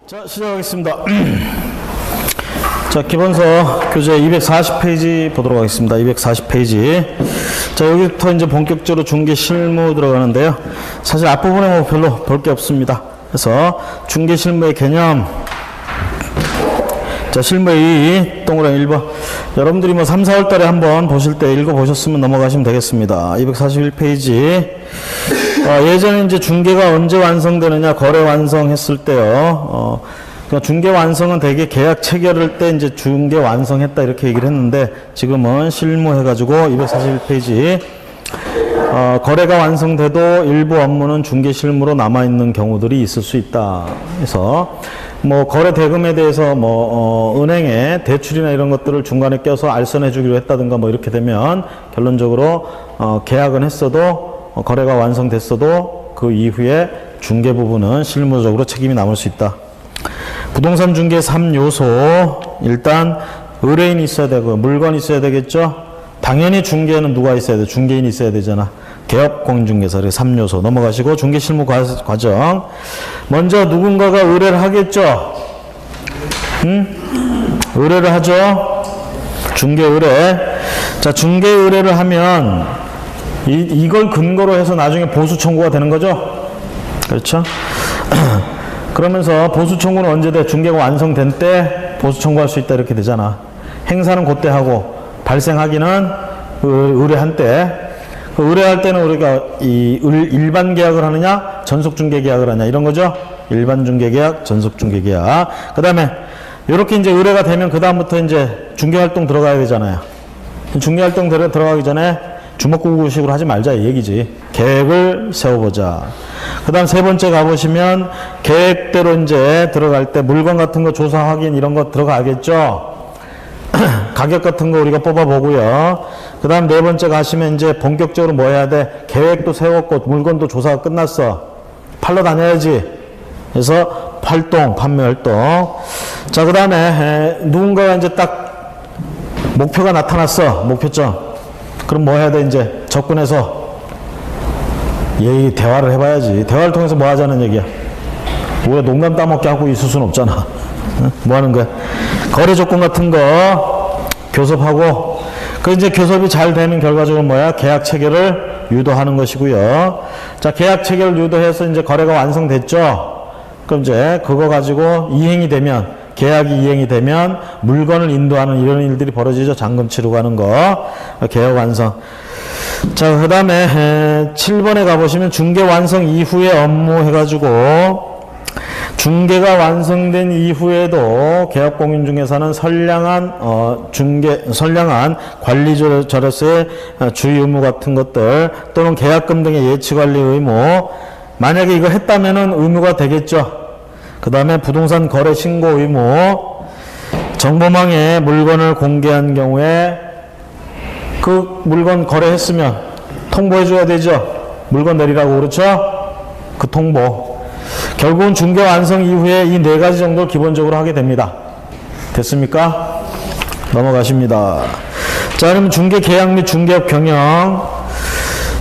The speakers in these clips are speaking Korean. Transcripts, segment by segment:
자, 시작하겠습니다. 자, 기본서 교재 240페이지 보도록 하겠습니다. 240페이지. 자, 여기부터 이제 본격적으로 중개 실무 들어가는데요. 사실 앞부분에 뭐 별로 볼 게 없습니다. 그래서 중개 실무의 개념. 자, 실무의 이 동그라미 1번. 여러분들이 뭐 3, 4월 달에 한번 보실 때 읽어보셨으면 넘어가시면 되겠습니다. 241페이지. 예전에 이제 중개가 언제 완성되느냐, 거래 완성했을 때요. 그러니까 중개 완성은 대개 계약 체결할 때 이제 중개 완성했다 이렇게 얘기를 했는데, 지금은 실무 해가지고 241페이지. 거래가 완성돼도 일부 업무는 중개 실무로 남아있는 경우들이 있을 수 있다. 그래서 뭐 거래 대금에 대해서 뭐 은행에 대출이나 이런 것들을 중간에 껴서 알선해 주기로 했다든가 뭐 이렇게 되면 결론적으로 계약은 했어도 거래가 완성됐어도 그 이후에 중개 부분은 실무적으로 책임이 남을 수 있다. 부동산 중개 3요소. 일단 의뢰인이 있어야 되고 물건이 있어야 되겠죠. 당연히 중개에는 누가 있어야 돼? 중개인이 있어야 되잖아. 개업 공인중개사 3요소 넘어가시고 중개 실무 과정. 먼저 누군가가 의뢰를 하겠죠. 의뢰를 하죠. 중개 의뢰. 자, 중개 의뢰를 하면 이걸 근거로 해서 나중에 보수 청구가 되는 거죠. 그렇죠? 그러면서 보수 청구는 언제 돼? 중개가 완성된 때 보수 청구할 수 있다 이렇게 되잖아. 행사는 그때 하고 발생하기는 의뢰한 때. 의뢰할 때는 우리가 일반 계약을 하느냐, 전속 중개 계약을 하냐 이런 거죠. 일반 중개 계약, 전속 중개 계약. 그 다음에 이렇게 이제 의뢰가 되면 그 다음부터 이제 중개 활동 들어가야 되잖아요. 중개 활동 들어가기 전에 주먹구구식으로 하지 말자 이 얘기지. 계획을 세워보자. 그 다음 세 번째 가보시면 계획대로 이제 들어갈 때 물건 같은 거 조사 확인 이런 거 들어가겠죠. 가격 같은 거 우리가 뽑아보고요. 그 다음 네 번째 가시면 이제 본격적으로 뭐 해야 돼? 계획도 세웠고 물건도 조사가 끝났어. 팔러 다녀야지. 그래서 활동, 판매 활동. 자, 그 다음에 누군가가 이제 딱 목표가 나타났어. 목표점. 그럼 뭐 해야 돼? 이제 접근해서 대화를 해봐야지. 대화를 통해서 뭐 하자는 얘기야? 우리가 농담 따먹게 하고 있을 수는 없잖아. 뭐 하는 거야? 거래 조건 같은 거 교섭하고, 그 이제 교섭이 잘 되면 결과적으로 뭐야? 계약 체결을 유도하는 것이고요. 자, 계약 체결을 유도해서 이제 거래가 완성됐죠? 그럼 이제 그거 가지고 이행이 되면, 계약이 이행이 되면 물건을 인도하는 이런 일들이 벌어지죠. 잔금 치르고 하는 거. 계약 완성. 자, 그 다음에 7번에 가보시면 중개 완성 이후의 업무 해가지고, 중개가 완성된 이후에도 계약공인중개사는 선량한 관리조례서의 주의 의무 같은 것들 또는 계약금 등의 예치관리 의무, 만약에 이거 했다면은 의무가 되겠죠. 그 다음에 부동산 거래 신고 의무, 정보망에 물건을 공개한 경우에 그 물건 거래했으면 통보해 줘야 되죠. 물건 내리라고. 그렇죠? 그 통보. 결국은 중개 완성 이후에 이 네 가지 정도를 기본적으로 하게 됩니다. 됐습니까? 넘어가십니다. 자, 그러면 중개 계약 및 중개업 경영.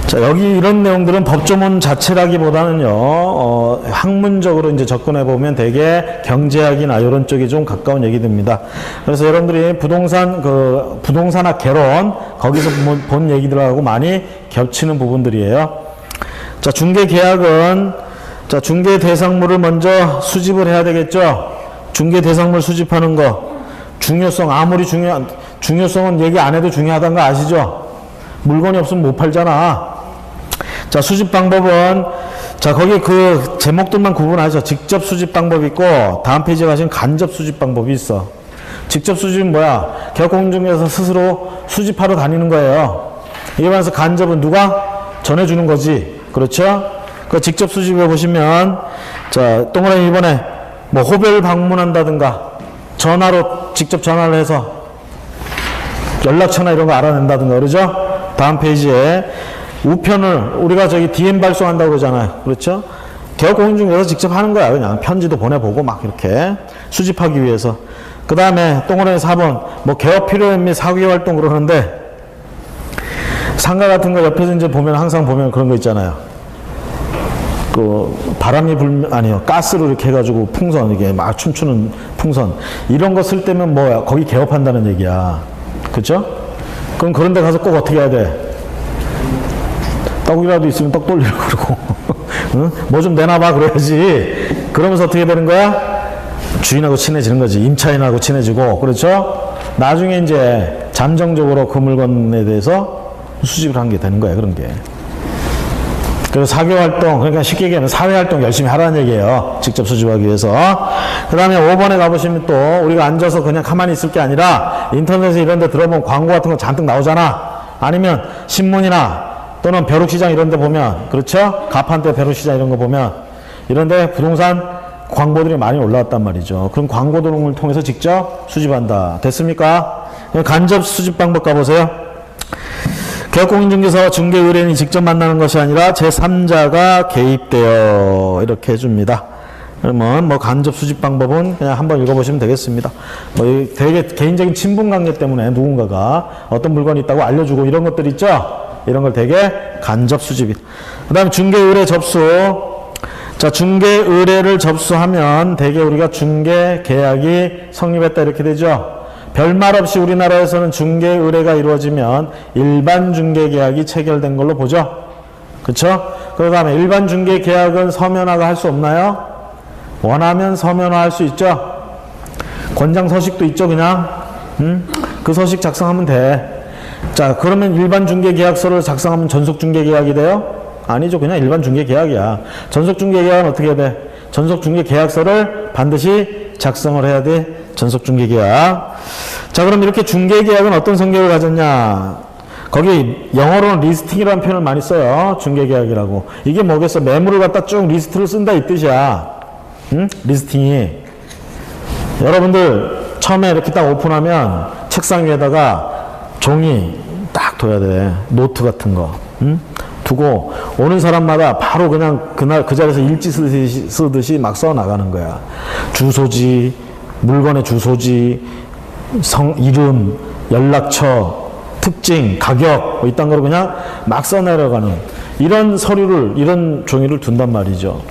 자, 여기 이런 내용들은 법조문 자체라기보다는요, 학문적으로 이제 접근해 보면 되게 경제학이나 이런 쪽이 좀 가까운 얘기들입니다. 그래서 여러분들이 부동산학 개론, 거기서 본 얘기들하고 많이 겹치는 부분들이에요. 자, 중개 계약은 자, 중개 대상물을 먼저 수집을 해야 되겠죠? 중개 대상물 수집하는 거. 중요성, 아무리 중요성은 얘기 안 해도 중요하다는 거 아시죠? 물건이 없으면 못 팔잖아. 자, 수집 방법은, 자, 거기 그 제목들만 구분하죠. 직접 수집 방법이 있고, 다음 페이지에 가시면 간접 수집 방법이 있어. 직접 수집은 뭐야? 계약공인중개사 스스로 수집하러 다니는 거예요. 이에 반해서 간접은 누가 전해주는 거지. 그렇죠? 그 직접 수집해 보시면, 자, 동그라미 1번에 뭐 호별 방문한다든가, 전화로 직접 전화를 해서 연락처나 이런 거 알아낸다든가, 그러죠? 다음 페이지에 우편을 우리가 저기 DM 발송한다고 그러잖아요. 그렇죠? 계약공인중개사 직접 하는 거야. 그냥 편지도 보내보고 막 이렇게 수집하기 위해서. 그 다음에 동그라미 4번 뭐 개업 필요한 및 사기 활동 그러는데, 상가 같은 거 옆에서 이제 보면 항상 보면 그런 거 있잖아요. 바람이 불면, 아니요, 가스로 이렇게 해가지고 풍선, 이게 막 춤추는 풍선. 이런 거 쓸 때면 뭐야? 거기 개업한다는 얘기야. 그쵸? 그럼 그런 데 가서 꼭 어떻게 해야 돼? 떡이라도 있으면 떡 돌리라고 그러고. 응? 뭐 좀 내놔봐, 그래야지. 그러면서 어떻게 되는 거야? 주인하고 친해지는 거지. 임차인하고 친해지고. 그렇죠? 나중에 이제 잠정적으로 그 물건에 대해서 수집을 한 게 되는 거야, 그런 게. 그래서 사교활동, 그러니까 쉽게 얘기하면 사회활동 열심히 하라는 얘기예요. 직접 수집하기 위해서. 그 다음에 5번에 가보시면 또 우리가 앉아서 그냥 가만히 있을 게 아니라 인터넷에 이런 데 들어보면 광고 같은 거 잔뜩 나오잖아. 아니면 신문이나 또는 벼룩시장 이런 데 보면, 그렇죠? 가판대 벼룩시장 이런 거 보면 이런 데 부동산 광고들이 많이 올라왔단 말이죠. 그럼 광고 등을 통해서 직접 수집한다. 됐습니까? 간접 수집 방법 가보세요. 개업공인중개사와 중개의뢰인이 직접 만나는 것이 아니라 제3자가 개입되어 이렇게 해줍니다. 그러면 뭐 간접 수집 방법은 그냥 한번 읽어보시면 되겠습니다. 뭐 되게 개인적인 친분 관계 때문에 누군가가 어떤 물건이 있다고 알려주고 이런 것들 있죠? 이런 걸 되게 간접 수집이. 그 다음에 중개의뢰 접수. 자, 중개의뢰를 접수하면 대개 우리가 중개계약이 성립했다 이렇게 되죠. 별말 없이 우리나라에서는 중개의뢰가 이루어지면 일반 중개계약이 체결된 걸로 보죠. 그렇죠? 그 다음에 일반 중개계약은 서면화가 할 수 없나요? 원하면 서면화 할 수 있죠. 권장 서식도 있죠, 그냥. 그 서식 작성하면 돼. 자, 그러면 일반 중개계약서를 작성하면 전속중개계약이 돼요? 아니죠. 그냥 일반 중개계약이야. 전속중개계약은 어떻게 해야 돼? 전속중개계약서를 반드시 작성을 해야 돼. 전속중개계약. 자, 그럼 이렇게 중개계약은 어떤 성격을 가졌냐? 거기 영어로는 리스팅이라는 표현을 많이 써요. 중개계약이라고. 이게 뭐겠어? 매물을 갖다 쭉 리스트를 쓴다 이 뜻이야. 응? 리스팅이. 여러분들 처음에 이렇게 딱 오픈하면 책상 위에다가 종이 딱 둬야 돼. 노트 같은 거. 응? 두고 오는 사람마다 바로 그냥 그날 그 자리에서 일지 쓰듯이 막 써 나가는 거야. 주소지, 물건의 주소지, 이름, 연락처, 특징, 가격 뭐 이딴 거를 그냥 막 써내려가는 이런 서류를, 이런 종이를 둔단 말이죠.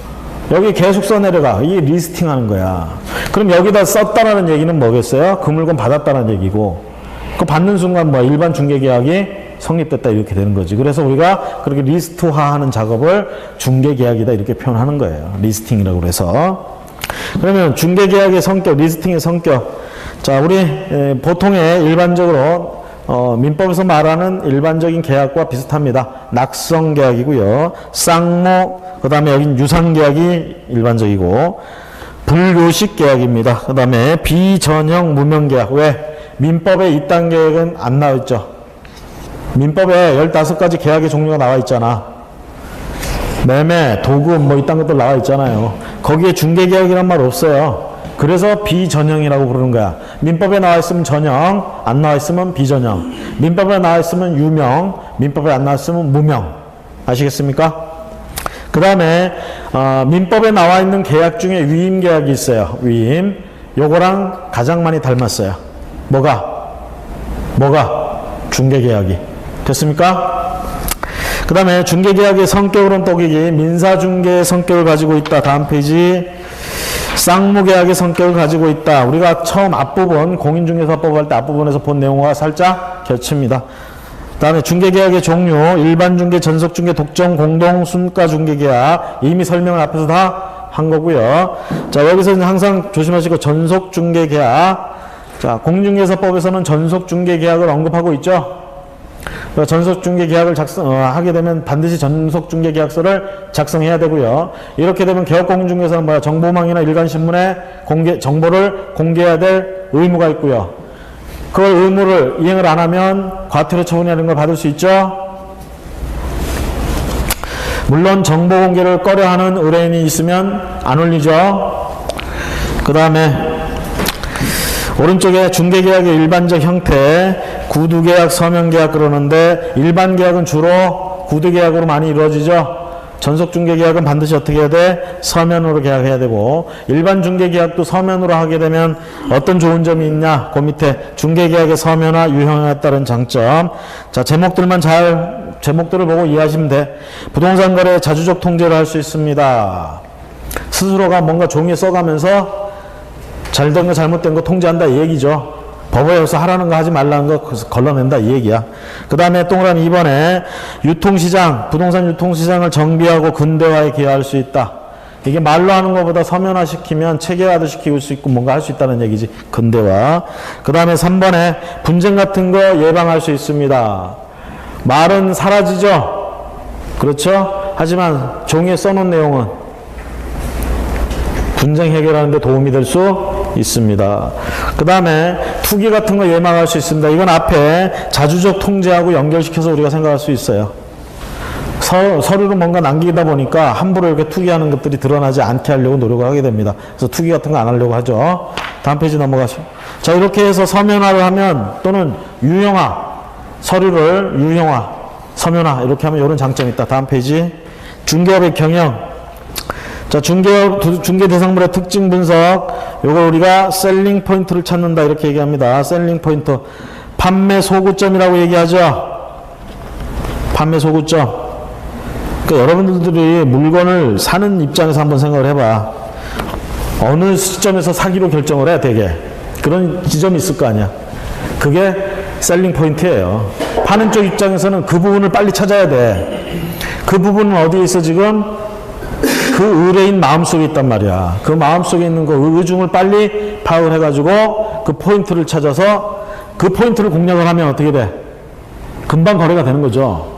여기 계속 써내려가. 이게 리스팅 하는 거야. 그럼 여기다 썼다라는 얘기는 뭐겠어요? 그 물건 받았다는 얘기고, 그 받는 순간 뭐 일반 중개계약이 성립됐다 이렇게 되는 거지. 그래서 우리가 그렇게 리스트화하는 작업을 중개계약이다 이렇게 표현하는 거예요. 리스팅이라고 그래서. 그러면 중개계약의 성격, 리스팅의 성격. 자, 우리 보통의 일반적으로 민법에서 말하는 일반적인 계약과 비슷합니다. 낙성계약이고요. 쌍모, 그 다음에 여긴 유상계약이 일반적이고, 불요식 계약입니다. 그 다음에 비전형 무명계약. 왜? 민법에 이딴 계약은 안 나와 있죠. 민법에 15가지 계약의 종류가 나와 있잖아. 매매, 도급 뭐 이딴 것들 나와 있잖아요. 거기에 중개계약이란 말 없어요. 그래서 비전형이라고 부르는 거야. 민법에 나와 있으면 전형, 안 나와 있으면 비전형. 민법에 나와 있으면 유명, 민법에 안 나와 있으면 무명. 아시겠습니까? 그 다음에 민법에 나와 있는 계약 중에 위임계약이 있어요. 위임. 요거랑 가장 많이 닮았어요. 뭐가? 중개계약이. 됐습니까? 그 다음에 중개계약의 성격으로는 또기기 민사중개의 성격을 가지고 있다. 다음 페이지. 쌍무계약의 성격을 가지고 있다. 우리가 처음 앞부분 공인중개사법 할 때 앞부분에서 본 내용과 살짝 겹칩니다. 그 다음에 중개계약의 종류, 일반중개, 전속중개, 독점, 공동, 순가중개계약 이미 설명을 앞에서 다 한 거고요. 자, 여기서는 항상 조심하시고 전속중개계약. 자, 공인중개사법에서는 전속중개계약을 언급하고 있죠. 전속중개계약을 하게 되면 반드시 전속중개계약서를 작성해야 되고요. 이렇게 되면 개업공인중개사는 뭐야? 정보망이나 일간신문에 정보를 공개해야 될 의무가 있고요. 그 의무를 이행을 안 하면 과태료 처분이라는 걸 받을 수 있죠. 물론 정보 공개를 꺼려하는 의뢰인이 있으면 안 올리죠. 그 다음에 오른쪽에 중개계약의 일반적 형태, 구두계약, 서면계약 그러는데 일반 계약은 주로 구두계약으로 많이 이루어지죠. 전속중개계약은 반드시 어떻게 해야 돼? 서면으로 계약해야 되고, 일반 중개계약도 서면으로 하게 되면 어떤 좋은 점이 있냐? 그 밑에 중개계약의 서면화 유형에 따른 장점. 자, 제목들만 잘 제목들을 보고 이해하시면 돼. 부동산 거래 자주적 통제를 할 수 있습니다. 스스로가 뭔가 종이에 써가면서 잘된 거 잘못된 거 통제한다 이 얘기죠. 법에 의해서 하라는 거 하지 말라는 거 걸러낸다 이 얘기야. 그 다음에 동그라미 2번에 유통시장, 부동산 유통시장을 정비하고 근대화에 기여할 수 있다. 이게 말로 하는 것보다 서면화시키면 체계화도 시킬 수 있고 뭔가 할 수 있다는 얘기지. 근대화. 그 다음에 3번에 분쟁 같은 거 예방할 수 있습니다. 말은 사라지죠. 그렇죠? 하지만 종이에 써놓은 내용은 분쟁 해결하는 데 도움이 될 수 있습니다. 그 다음에 투기 같은 거 예방할 수 있습니다. 이건 앞에 자주적 통제하고 연결시켜서 우리가 생각할 수 있어요. 서류로 뭔가 남기다 보니까 함부로 이렇게 투기하는 것들이 드러나지 않게 하려고 노력을 하게 됩니다. 그래서 투기 같은 거 안 하려고 하죠. 다음 페이지 넘어가시죠. 자, 이렇게 해서 서면화를 하면 또는 유형화, 서류를 유형화, 서면화 이렇게 하면 이런 장점이 있다. 다음 페이지. 중개업의 경영. 자, 중개 대상물의 특징 분석. 요걸 우리가 셀링 포인트를 찾는다 이렇게 얘기합니다. 셀링 포인트. 판매 소구점이라고 얘기하죠. 판매 소구점. 그러니까 여러분들이 물건을 사는 입장에서 한번 생각을 해봐. 어느 시점에서 사기로 결정을 해, 되게. 그런 지점이 있을 거 아니야. 그게 셀링 포인트예요. 파는 쪽 입장에서는 그 부분을 빨리 찾아야 돼. 그 부분은 어디에 있어 지금? 그 의뢰인 마음속에 있단 말이야. 그 마음속에 있는 그 의중을 빨리 파악을 해가지고 그 포인트를 찾아서 그 포인트를 공략을 하면 어떻게 돼? 금방 거래가 되는 거죠.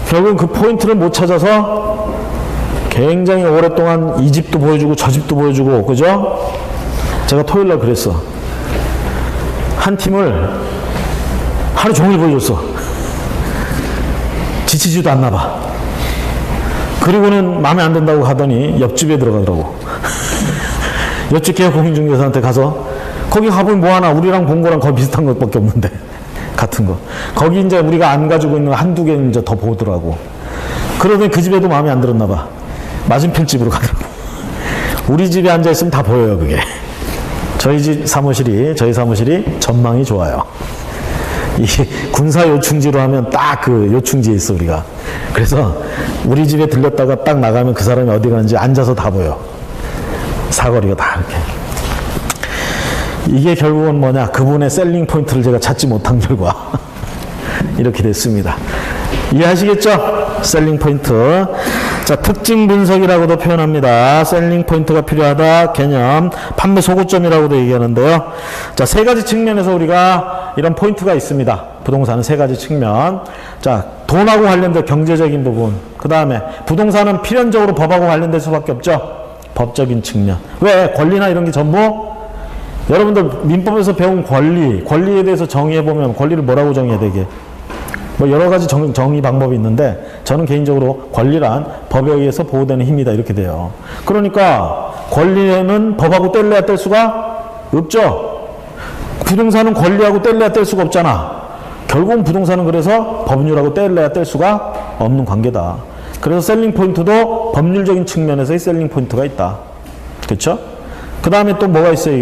결국은 그 포인트를 못 찾아서 굉장히 오랫동안 이 집도 보여주고 저 집도 보여주고, 그죠? 제가 토요일날 그랬어. 한 팀을 하루 종일 보여줬어. 지치지도 않나 봐. 그리고는 마음에 안 든다고 하더니 옆집에 들어가더라고. 옆집 개업공인중개사한테 가서 거기 가보면 뭐하나 우리랑 본 거랑 거의 비슷한 것밖에 없는데 같은 거. 거기 이제 우리가 안 가지고 있는 한두 개 이제 더 보더라고. 그러더니 그 집에도 마음에 안 들었나 봐. 맞은편 집으로 가더라고. 우리 집에 앉아있으면 다 보여요, 그게. 저희 사무실이 전망이 좋아요. 이 군사 요충지로 하면 딱 그 요충지에 있어, 우리가. 그래서 우리 집에 들렸다가 딱 나가면 그 사람이 어디 가는지 앉아서 다 보여. 사거리가 다 이렇게. 이게 결국은 뭐냐? 그분의 셀링 포인트를 제가 찾지 못한 결과 이렇게 됐습니다. 이해하시겠죠? 셀링 포인트. 자, 특징 분석이라고도 표현합니다. 셀링 포인트가 필요하다. 개념. 판매 소구점이라고도 얘기하는데요. 자, 세 가지 측면에서 우리가 이런 포인트가 있습니다. 부동산은 세 가지 측면. 자, 돈하고 관련된 경제적인 부분. 그 다음에 부동산은 필연적으로 법하고 관련될 수밖에 없죠. 법적인 측면. 왜? 권리나 이런 게 전부 여러분들 민법에서 배운 권리에 대해서 정의해보면 권리를 뭐라고 정의해야 되게? 뭐 여러 가지 정의 방법이 있는데 저는 개인적으로 권리란 법에 의해서 보호되는 힘이다 이렇게 돼요. 그러니까 권리는 법하고 뗄래야 뗄 수가 없죠. 부동산은 권리하고 뗄래야 뗄 수가 없잖아. 결국은 부동산은 그래서 법률하고 뗄래야 뗄 수가 없는 관계다. 그래서 셀링 포인트도 법률적인 측면에서의 셀링 포인트가 있다. 그렇죠? 그 다음에 또 뭐가 있어요?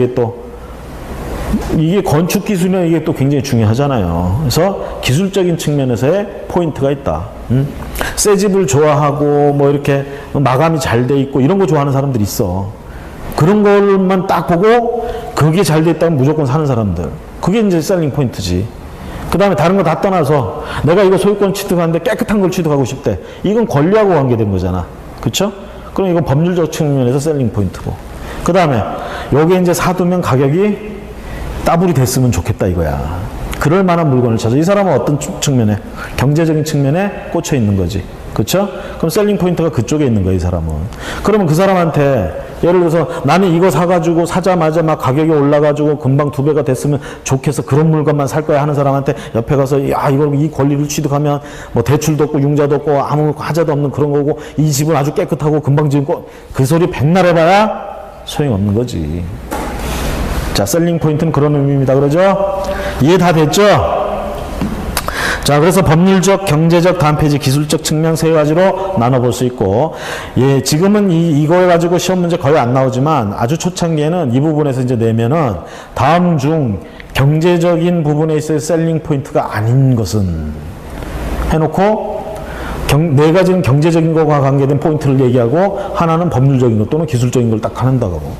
이게 건축 기술은 이게 또 굉장히 중요하잖아요. 그래서 기술적인 측면에서의 포인트가 있다. 새 집을 좋아하고 뭐 이렇게 마감이 잘 돼 있고 이런 거 좋아하는 사람들이 있어. 그런 걸만 딱 보고 그게 잘 돼 있다면 무조건 사는 사람들. 그게 이제 셀링 포인트지. 그 다음에 다른 거 다 떠나서 내가 이거 소유권 취득하는데 깨끗한 걸 취득하고 싶대. 이건 권리하고 관계된 거잖아. 그쵸? 그럼 이건 법률적 측면에서 셀링 포인트고. 그 다음에 여기에 이제 사두면 가격이 따블이 됐으면 좋겠다 이거야. 그럴 만한 물건을 찾아. 이 사람은 어떤 측면에? 경제적인 측면에 꽂혀 있는 거지. 그렇죠? 그럼 셀링 포인트가 그쪽에 있는 거야, 이 사람은. 그러면 그 사람한테 예를 들어서 나는 이거 사가지고 사자마자 막 가격이 올라가지고 금방 2배가 됐으면 좋겠어. 그런 물건만 살 거야 하는 사람한테 옆에 가서 야, 이 권리를 취득하면 뭐 대출도 없고 융자도 없고 아무 하자도 없는 그런 거고 이 집은 아주 깨끗하고 금방 지은 거 그 소리 백날 해봐야 소용없는 거지. 자, 셀링 포인트는 그런 의미입니다. 그러죠? 이해 다 됐죠? 자, 그래서 법률적, 경제적, 다음 페이지 기술적 측면 세 가지로 나눠볼 수 있고, 예, 지금은 이걸 가지고 시험 문제 거의 안 나오지만 아주 초창기에는 이 부분에서 이제 내면은 다음 중 경제적인 부분에 있어서 셀링 포인트가 아닌 것은 해놓고 네 가지는 경제적인 것과 관계된 포인트를 얘기하고 하나는 법률적인 것 또는 기술적인 걸 딱 한다고 하고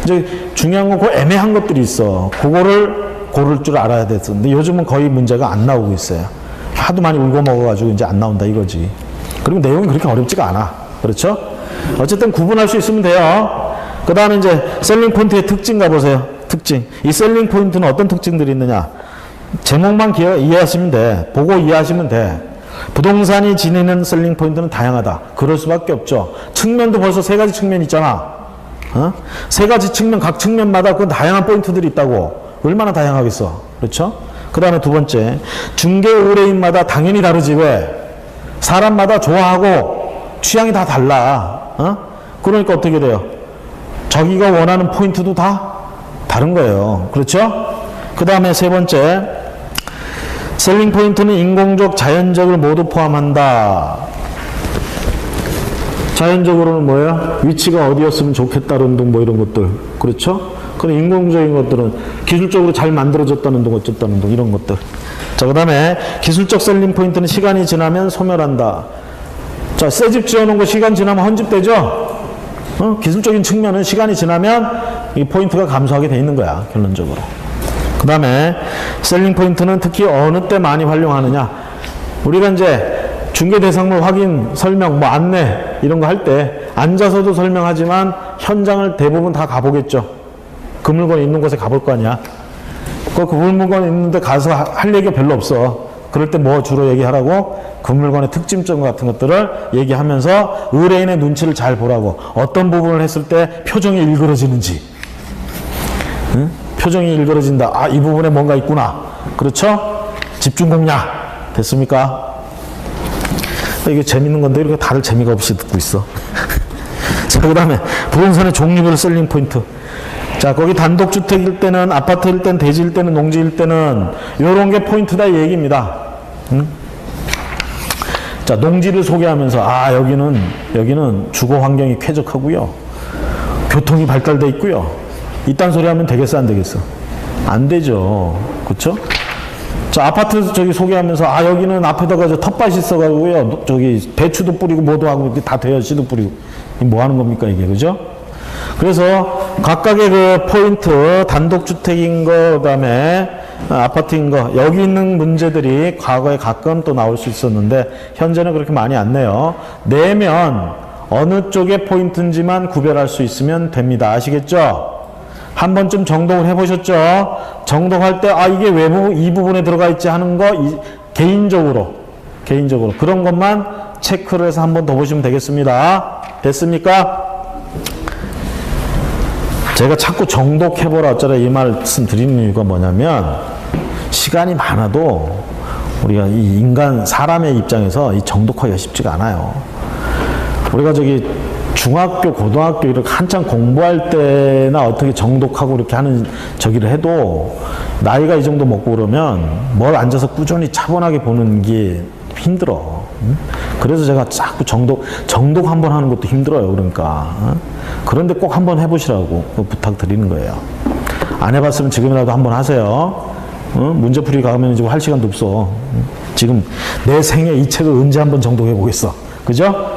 이제 중요한 건 그 애매한 것들이 있어. 그거를 고를 줄 알아야 됐어. 근데 요즘은 거의 문제가 안 나오고 있어요. 하도 많이 울고 먹어가지고 이제 안 나온다 이거지. 그리고 내용이 그렇게 어렵지가 않아. 그렇죠? 어쨌든 구분할 수 있으면 돼요. 그 다음에 이제 셀링 포인트의 특징 가보세요. 특징. 이 셀링 포인트는 어떤 특징들이 있느냐. 제목만 이해하시면 돼. 보고 이해하시면 돼. 부동산이 지니는 셀링 포인트는 다양하다. 그럴 수밖에 없죠. 측면도 벌써 세 가지 측면이 있잖아. 세 가지 측면, 각 측면마다 그 다양한 포인트들이 있다고. 얼마나 다양하겠어. 그렇죠? 그 다음에 두 번째. 중개 의뢰인마다 당연히 다르지. 왜? 사람마다 좋아하고 취향이 다 달라. 그러니까 어떻게 돼요? 자기가 원하는 포인트도 다 다른 거예요. 그렇죠? 그 다음에 세 번째. 셀링 포인트는 인공적, 자연적을 모두 포함한다. 자연적으로는 뭐예요? 위치가 어디였으면 좋겠다는 등 뭐 이런 것들. 그렇죠? 그런 인공적인 것들은 기술적으로 잘 만들어졌다는 등 어쨌다는 등 이런 것들. 자, 그 다음에 기술적 셀링 포인트는 시간이 지나면 소멸한다. 자, 새 집 지어놓은 거 시간 지나면 헌집되죠? 기술적인 측면은 시간이 지나면 이 포인트가 감소하게 돼 있는 거야, 결론적으로. 그 다음에 셀링 포인트는 특히 어느 때 많이 활용하느냐. 우리가 이제 중개 대상물 확인, 설명, 뭐 안내 이런 거 할 때 앉아서도 설명하지만 현장을 대부분 다 가보겠죠. 그 물건 있는 곳에 가볼 거 아니야. 그 물건 있는데 가서 할 얘기가 별로 없어. 그럴 때 뭐 주로 얘기하라고? 그 물건의 특징점 같은 것들을 얘기하면서 의뢰인의 눈치를 잘 보라고. 어떤 부분을 했을 때 표정이 일그러지는지. 응? 표정이 일그러진다. 아, 이 부분에 뭔가 있구나. 그렇죠? 집중 공략. 됐습니까? 이게 재밌는 건데 이렇게 다들 재미가 없이 듣고 있어. 자, 그 다음에 부동산의 종류별 셀링 포인트. 자, 거기 단독주택일 때는, 아파트일 때는, 대지일 때는, 농지일 때는 요런 게 포인트다 이 얘기입니다. 응? 자, 농지를 소개하면서 아, 여기는 주거 환경이 쾌적하고요. 교통이 발달돼 있고요. 이딴 소리 하면 되겠어, 안 되겠어? 안 되죠. 그렇죠? 자, 아파트 저기 소개하면서 아, 여기는 앞에다가 저 텃밭이 있어가지고요. 저기 배추도 뿌리고 뭐도 하고 다 돼요. 씨도 뿌리고. 뭐 하는 겁니까, 이게? 그죠? 그래서 각각의 그 포인트, 단독주택인 거, 그 다음에 아파트인 거, 여기 있는 문제들이 과거에 가끔 또 나올 수 있었는데, 현재는 그렇게 많이 안 내요. 내면 어느 쪽의 포인트인지만 구별할 수 있으면 됩니다. 아시겠죠? 한 번쯤 정독을 해보셨죠? 정독할 때, 아, 이게 왜 이 부분에 들어가 있지 하는 거, 개인적으로. 그런 것만 체크를 해서 한 번 더 보시면 되겠습니다. 됐습니까? 제가 자꾸 정독해보라 어쩌라 이 말씀 드리는 이유가 뭐냐면, 시간이 많아도 우리가 이 인간, 사람의 입장에서 이 정독하기가 쉽지가 않아요. 우리가 저기 중학교, 고등학교 이렇게 한창 공부할 때나 어떻게 정독하고 이렇게 하는 저기를 해도 나이가 이 정도 먹고 그러면 뭘 앉아서 꾸준히 차분하게 보는 게 힘들어. 그래서 제가 자꾸 정독 한번 하는 것도 힘들어요. 그러니까. 그런데 꼭 한번 해보시라고 부탁드리는 거예요. 안 해봤으면 지금이라도 한번 하세요. 문제풀이 가면 이제 할 시간도 없어. 지금 내 생애 이 책을 언제 한번 정독해 보겠어. 그죠?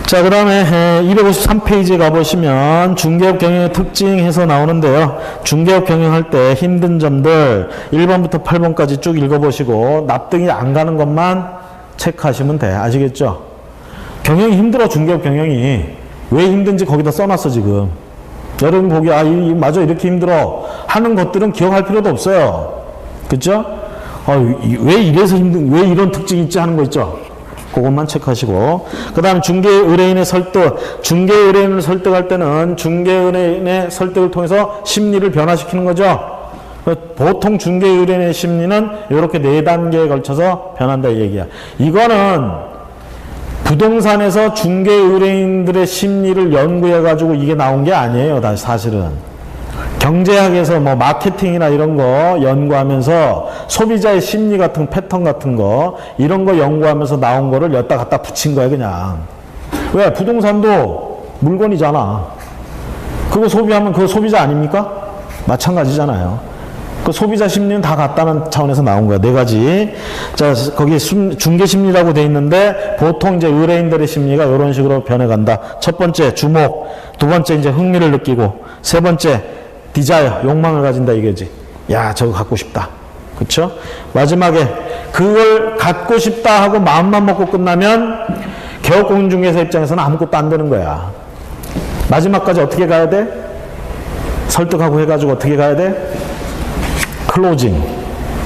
자, 그 다음에 253페이지에 가보시면 중개업 경영의 특징 해서 나오는데요. 중개업 경영할 때 힘든 점들 1번부터 8번까지 쭉 읽어보시고 납득이 안 가는 것만 체크하시면 돼. 아시겠죠? 경영이 힘들어. 중개업 경영이. 왜 힘든지 거기다 써놨어 지금. 여러분 보기 맞아 이렇게 힘들어 하는 것들은 기억할 필요도 없어요. 그렇죠? 왜 이래서 왜 이런 특징이 있지 하는 거 있죠? 그것만 체크하시고. 그 다음 중개 의뢰인의 설득. 중개 의뢰인을 설득할 때는 중개 의뢰인의 설득을 통해서 심리를 변화시키는 거죠. 보통 중개 의뢰인의 심리는 이렇게 4단계에 걸쳐서 변한다 이 얘기야. 이거는 부동산에서 중개 의뢰인들의 심리를 연구해 가지고 이게 나온 게 아니에요. 사실은 경제학에서 뭐 마케팅이나 이런 거 연구하면서 소비자의 심리 같은 패턴 같은 거 이런 거 연구하면서 나온 거를 여기다 갖다 붙인 거야 그냥. 왜? 부동산도 물건이잖아. 그거 소비하면 그거 소비자 아닙니까? 마찬가지잖아요. 그 소비자 심리는 다 같다는 차원에서 나온 거야. 네 가지. 자, 거기 중개 심리라고 돼 있는데 보통 이제 의뢰인들의 심리가 이런 식으로 변해간다. 첫 번째 주목, 두 번째 이제 흥미를 느끼고, 세 번째 디자이어, 욕망을 가진다 이거지. 야, 저거 갖고 싶다. 그렇죠? 마지막에 그걸 갖고 싶다 하고 마음만 먹고 끝나면 개업공인중개사 입장에서는 아무것도 안 되는 거야. 마지막까지 어떻게 가야 돼? 설득하고 해가지고 어떻게 가야 돼? 클로징.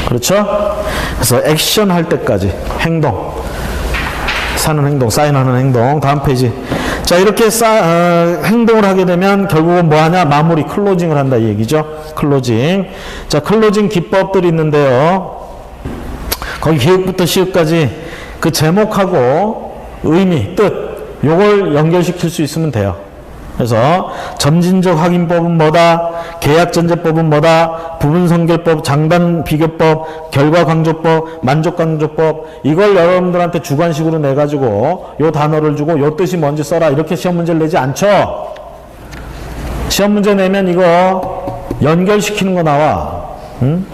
그렇죠? 그래서 액션 할 때까지 행동. 사는 행동, 사인하는 행동. 다음 페이지. 자, 이렇게 행동을 하게 되면 결국은 뭐 하냐? 마무리, 클로징을 한다 이 얘기죠. 클로징. 자, 클로징 기법들이 있는데요. 거기 기획부터 시획까지 그 제목하고 의미, 뜻, 요걸 연결시킬 수 있으면 돼요. 그래서 점진적 확인법은 뭐다, 계약전제법은 뭐다, 부분선결법, 장단비교법, 결과강조법, 만족강조법, 이걸 여러분들한테 주관식으로 내가지고 요 단어를 주고 요 뜻이 뭔지 써라 이렇게 시험 문제를 내지 않죠. 시험 문제 내면 이거 연결시키는 거 나와. 응?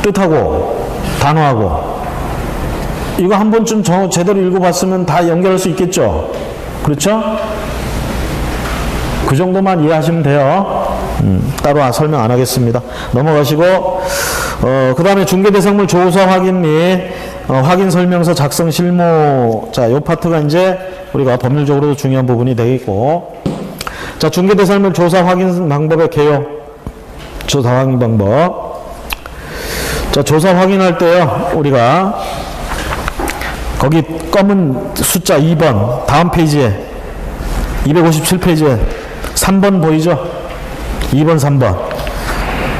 뜻하고 단어하고 이거 한 번쯤 제대로 읽어봤으면 다 연결할 수 있겠죠. 그렇죠? 그 정도만 이해하시면 돼요. 따로 설명 안 하겠습니다. 넘어가시고 그 다음에 중개대상물 조사 확인 및 확인 설명서 작성 실무. 자, 요 파트가 이제 우리가 법률적으로도 중요한 부분이 되겠고, 자, 중개대상물 조사 확인 방법의 개요. 조사 확인 방법. 자, 조사 확인할 때요, 우리가 거기 검은 숫자 2번 다음 페이지에 257페이지에 3번 보이죠? 2번, 3번.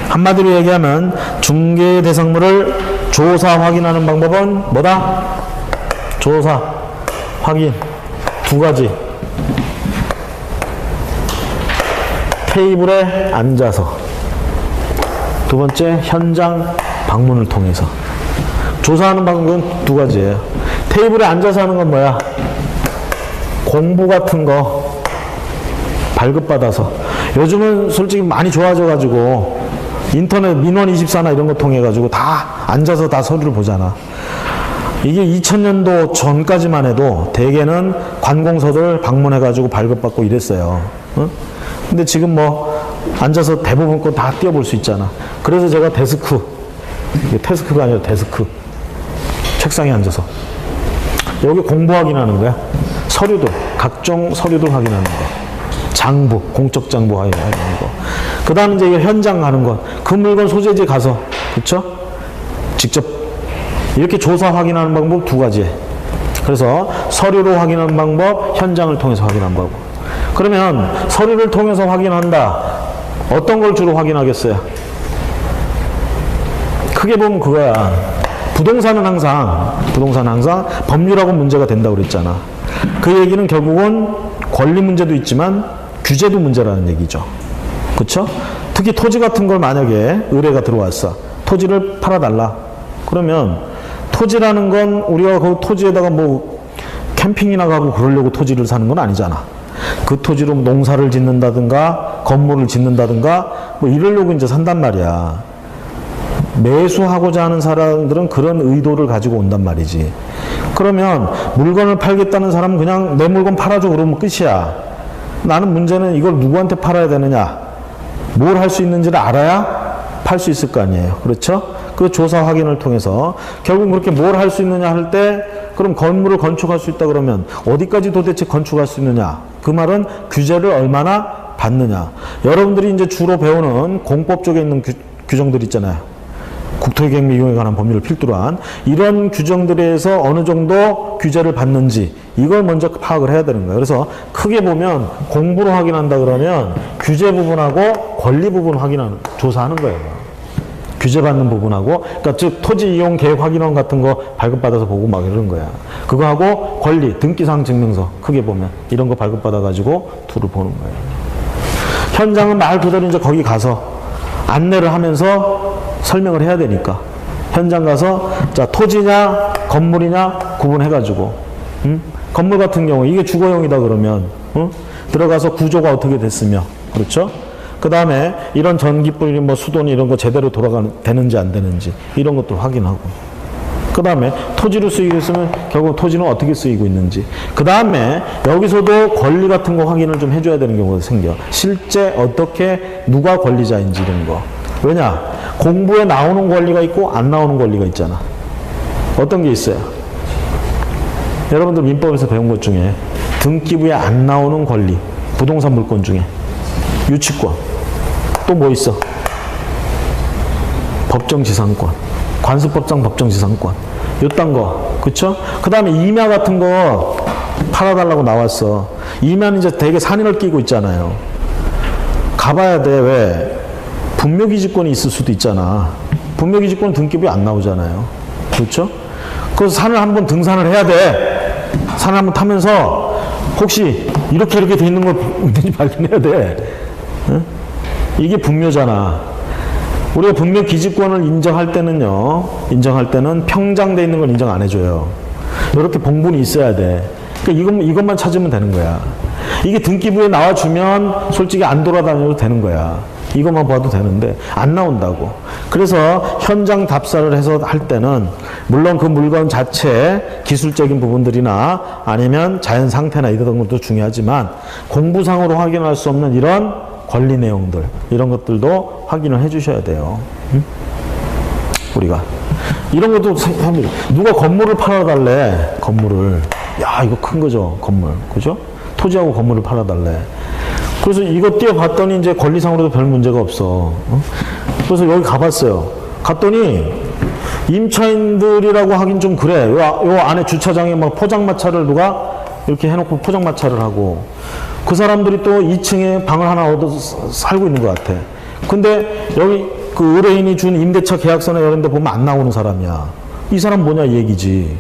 한마디로 얘기하면 중개 대상물을 조사 확인하는 방법은 뭐다? 조사, 확인. 두 가지. 테이블에 앉아서. 두 번째, 현장 방문을 통해서. 조사하는 방법은 두 가지예요. 테이블에 앉아서 하는 건 뭐야? 공부 같은 거 발급받아서. 요즘은 솔직히 많이 좋아져가지고 인터넷 민원24나 이런 거 통해가지고 다 앉아서 다 서류를 보잖아. 이게 2000년도 전까지만 해도 대개는 관공서들 방문해가지고 발급받고 이랬어요. 응? 근데 지금 뭐 앉아서 대부분 거 다 띄워볼 수 있잖아. 그래서 제가 데스크, 이게 데스크가 아니라 데스크, 책상에 앉아서 여기 공부 확인하는 거야. 서류도, 각종 서류도 확인하는 거. 장부, 공적 장부 확인하는 거. 그 다음에 이제 현장 가는 것. 그 물건 소재지 가서, 그쵸? 직접 이렇게 조사 확인하는 방법 두 가지. 그래서 서류로 확인하는 방법, 현장을 통해서 확인하는 방법. 그러면 서류를 통해서 확인한다. 어떤 걸 주로 확인하겠어요? 크게 보면 그거야. 부동산은 항상 법률하고 문제가 된다고 그랬잖아. 그 얘기는 결국은 권리 문제도 있지만 규제도 문제라는 얘기죠. 그렇죠? 특히 토지 같은 걸 만약에 의뢰가 들어왔어. 토지를 팔아달라. 그러면 토지라는 건 우리가 그 토지에다가 뭐 캠핑이나 가고 그러려고 토지를 사는 건 아니잖아. 그 토지로 농사를 짓는다든가 건물을 짓는다든가 뭐 이러려고 이제 산단 말이야. 매수하고자 하는 사람들은 그런 의도를 가지고 온단 말이지. 그러면 물건을 팔겠다는 사람은 그냥 내 물건 팔아줘 그러면 끝이야. 나는 문제는 이걸 누구한테 팔아야 되느냐, 뭘 할 수 있는지를 알아야 팔 수 있을 거 아니에요. 그렇죠? 그 조사 확인을 통해서 결국 그렇게 뭘 할 수 있느냐 할 때, 그럼 건물을 건축할 수 있다 그러면 어디까지 도대체 건축할 수 있느냐, 그 말은 규제를 얼마나 받느냐. 여러분들이 이제 주로 배우는 공법 쪽에 있는 규정들 있잖아요. 국토기획 및 이용에 관한 법률을 필두로 한 이런 규정들에서 어느 정도 규제를 받는지 이걸 먼저 파악을 해야 되는 거예요. 그래서 크게 보면 공부로 확인한다 그러면 규제 부분하고 권리 부분 조사하는 거예요. 규제받는 부분하고, 그러니까 즉 토지 이용 계획 확인원 같은 거 발급받아서 보고 막 이러는 거야. 그거하고 권리, 등기사항 증명서 크게 보면 이런 거 발급받아가지고 둘을 보는 거예요. 현장은 말 그대로 이제 거기 가서 안내를 하면서 설명을 해야 되니까 현장 가서 자 토지냐 건물이냐 구분해가지고, 건물 같은 경우 이게 주거용이다 그러면 들어가서 구조가 어떻게 됐으며, 그렇죠? 그 그 다음에 이런 전기불이 뭐 수도니 이런 거 제대로 되는지 안 되는지 이런 것들 확인하고. 그 다음에 토지로 쓰이고 있으면 결국 토지는 어떻게 쓰이고 있는지. 그 다음에 여기서도 권리 같은 거 확인을 좀 해줘야 되는 경우가 생겨. 실제 어떻게 누가 권리자인지 이런 거. 왜냐? 공부에 나오는 권리가 있고 안 나오는 권리가 있잖아. 어떤 게 있어요? 여러분들 민법에서 배운 것 중에 등기부에 안 나오는 권리, 부동산 물권 중에 유치권, 또 뭐 있어? 법정지상권, 관습법상 법정지상권, 요딴 거, 그쵸? 그 다음에 임야 같은 거 팔아달라고 나왔어. 임야는 이제 되게 산인을 끼고 있잖아요. 가봐야 돼. 왜? 분묘기지권이 있을 수도 있잖아. 분묘기지권은 등기부에 안 나오잖아요. 그렇죠? 그래서 산을 한번 등산을 해야 돼. 산을 한번 타면서 혹시 이렇게 돼 있는 걸 발견해야 돼. 응? 이게 분묘잖아. 우리가 분묘기지권을 인정할 때는 평장돼 있는 걸 인정 안 해줘요. 이렇게 봉분이 있어야 돼. 그러니까 이것만 찾으면 되는 거야. 이게 등기부에 나와주면 솔직히 안 돌아다녀도 되는 거야. 이것만 봐도 되는데 안 나온다고. 그래서 현장 답사를 해서 할 때는 물론 그 물건 자체 기술적인 부분들이나 아니면 자연 상태나 이런 것도 중요하지만 공부상으로 확인할 수 없는 이런 권리 내용들 이런 것들도 확인을 해 주셔야 돼요. 응? 우리가 이런 것도 누가 건물을 팔아달래. 건물을. 야, 이거 큰 거죠. 건물. 그죠? 토지하고 건물을 팔아달래. 그래서 이거 띄워봤더니 이제 권리상으로도 별 문제가 없어. 그래서 여기 가봤어요. 갔더니 임차인들이라고 하긴 좀 그래. 요 안에 주차장에 막 포장마차를 누가 이렇게 해놓고 포장마차를 하고 그 사람들이 또 2층에 방을 하나 얻어서 살고 있는 것 같아. 근데 여기 그 의뢰인이 준 임대차 계약서나 이런 데 보면 안 나오는 사람이야. 이 사람 뭐냐 이 얘기지.